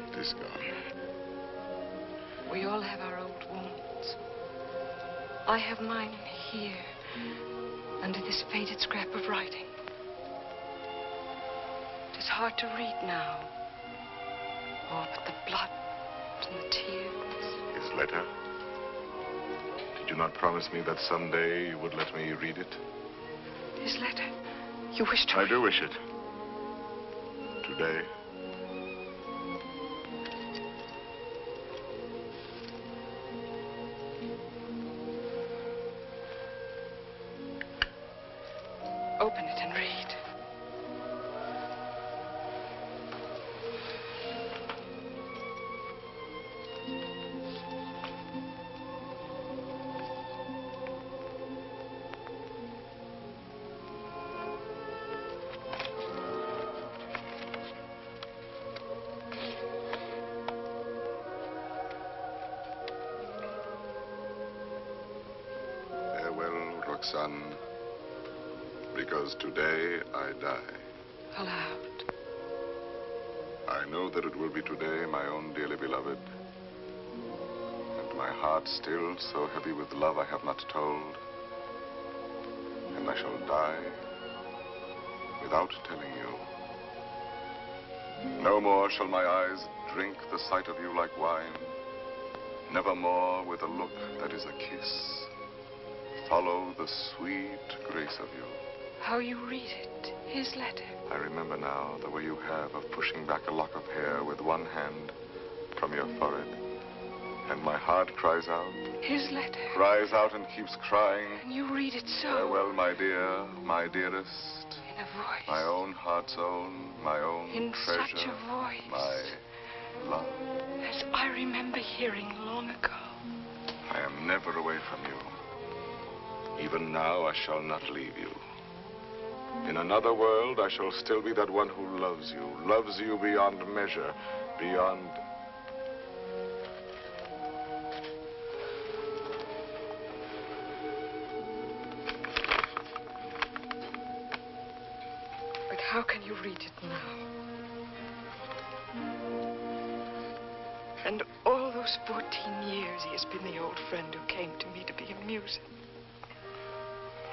It is gone. We all have our old wounds. I have mine here, under this faded scrap of writing. It is hard to read now. Oh, but the blood and the tears. His letter? Did you not promise me that someday you would let me read it? His letter? You wish to I do wish it. Today. Open it and read. Roxanne, because today I die. Aloud. I know that it will be today, my own dearly beloved. And my heart still so heavy with love I have not told. And I shall die without telling you. No more shall my eyes drink the sight of you like wine. Nevermore with a look that is a kiss follow the sweet grace of you. How you read it, his letter. I remember now the way you have of pushing back a lock of hair with one hand from your forehead. And my heart cries out. His letter. Cries out and keeps crying. And you read it so. Farewell, my dear, my dearest. In a voice. My own heart's own, my own in treasure. Such a voice. My love. As I remember hearing long ago. I am never away from you. Even now, I shall not leave you. In another world, I shall still be that one who loves you beyond measure, beyond... But how can you read it now? And all those 14 years, he has been the old friend who came to me to be amusing.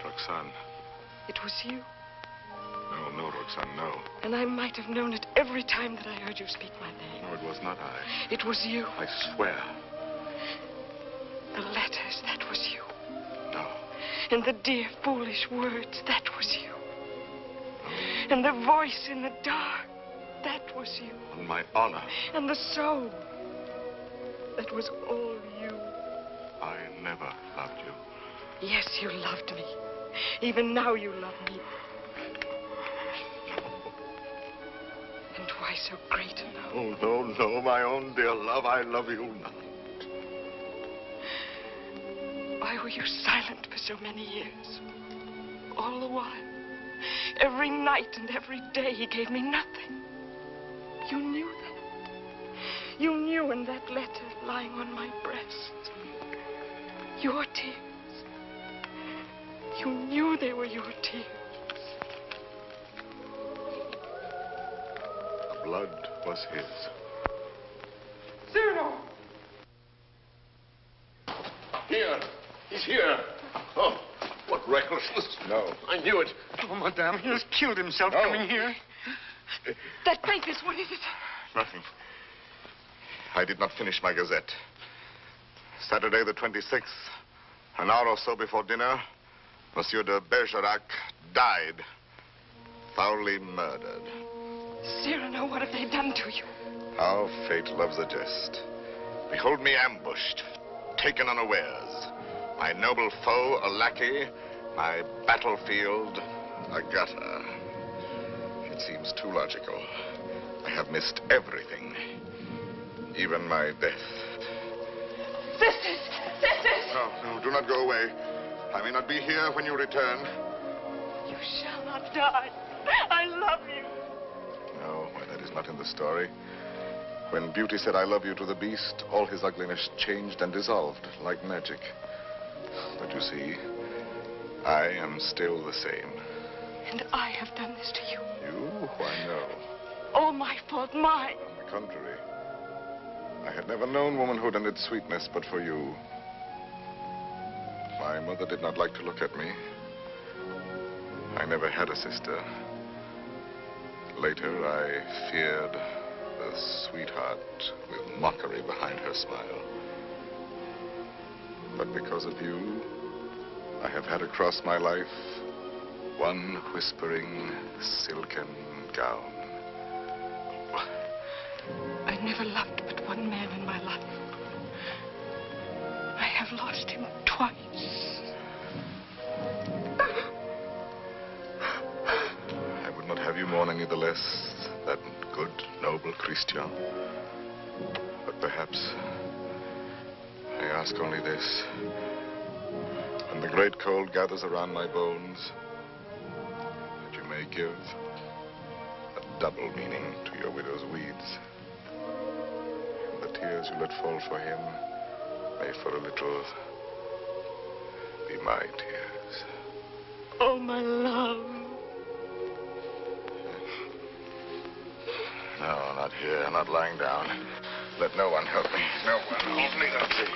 Roxanne. It was you. No, Roxanne, no. And I might have known it every time that I heard you speak my name. No, it was not I. It was you. I swear. The letters, that was you. No. And the dear, foolish words, that was you. And the voice in the dark, that was you. On my honor. And the soul, that was all you. I never loved you. Yes, you loved me. Even now you love me. And why so great a love? Oh, no, my own dear love, I love you not. Why were you silent for so many years? All the while. Every night and every day he gave me nothing. You knew that. You knew in that letter lying on my breast. Your tears. You knew they were your tears. The blood was his. Cyrano! Here. He's here. Oh, what recklessness. No. I knew it. Oh, madame, he has killed himself coming here. That papers, what is it? Nothing. I did not finish my gazette. Saturday the 26th, an hour or so before dinner, Monsieur de Bergerac died. Foully murdered. Cyrano, what have they done to you? How fate loves a jest. Behold me ambushed, taken unawares. My noble foe, a lackey. My battlefield, a gutter. It seems too logical. I have missed everything. Even my death. Sisters! Sisters! No, do not go away. I may not be here when you return. You shall not die. I love you. No, why, that is not in the story. When Beauty said I love you to the beast, all his ugliness changed and dissolved like magic. But you see, I am still the same. And I have done this to you. You? Why, no. All my fault, mine. On the contrary. I had never known womanhood and its sweetness but for you. My mother did not like to look at me. I never had a sister. Later, I feared the sweetheart with mockery behind her smile. But because of you, I have had across my life one whispering silken gown. I never loved but one man in my life. I have lost him twice. I would not have you mourn any the less, that good, noble Christian. But perhaps I ask only this. When the great cold gathers around my bones, that you may give a double meaning to your widow's weeds. And the tears you let fall for him may for a little be my tears. Oh, my love. No, not here, not lying down. Let no one help me. No one hold me. Let's see.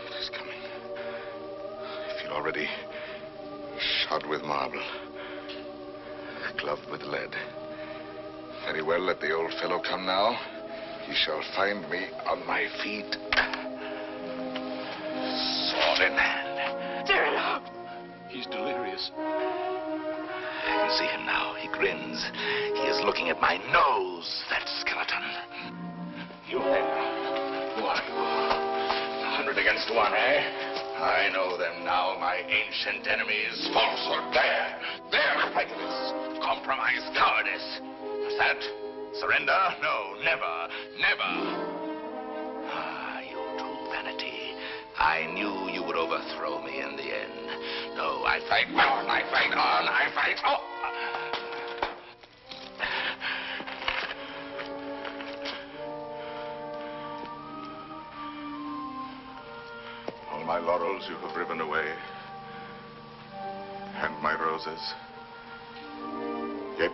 It is coming. I feel already shod with marble, gloved with lead. Very well, let the old fellow come now. He shall find me on my feet. Sword in hand. Cyrano! He's delirious. I can see him now. He grins. He is looking at my nose, that skeleton. You then, who are you? 100 against 1, eh? I know them now, my ancient enemies. Falsehood, there the fight it is. Compromise, cowardice. Is that surrender? No, never, never. Ah, you true vanity. I knew you would overthrow me in the end. No, I fight on, I fight on, I fight on. All my laurels you have riven away, and my roses. Yet,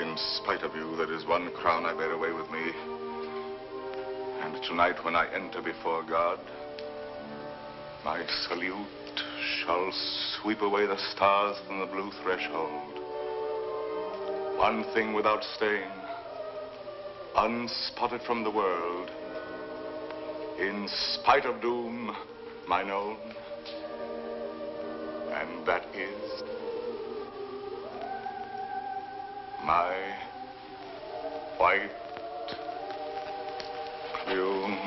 in spite of you, there is one crown I bear away with me. And tonight, when I enter before God, my salute shall sweep away the stars from the blue threshold. One thing without stain, unspotted from the world, in spite of doom, mine own, and that is my white plume.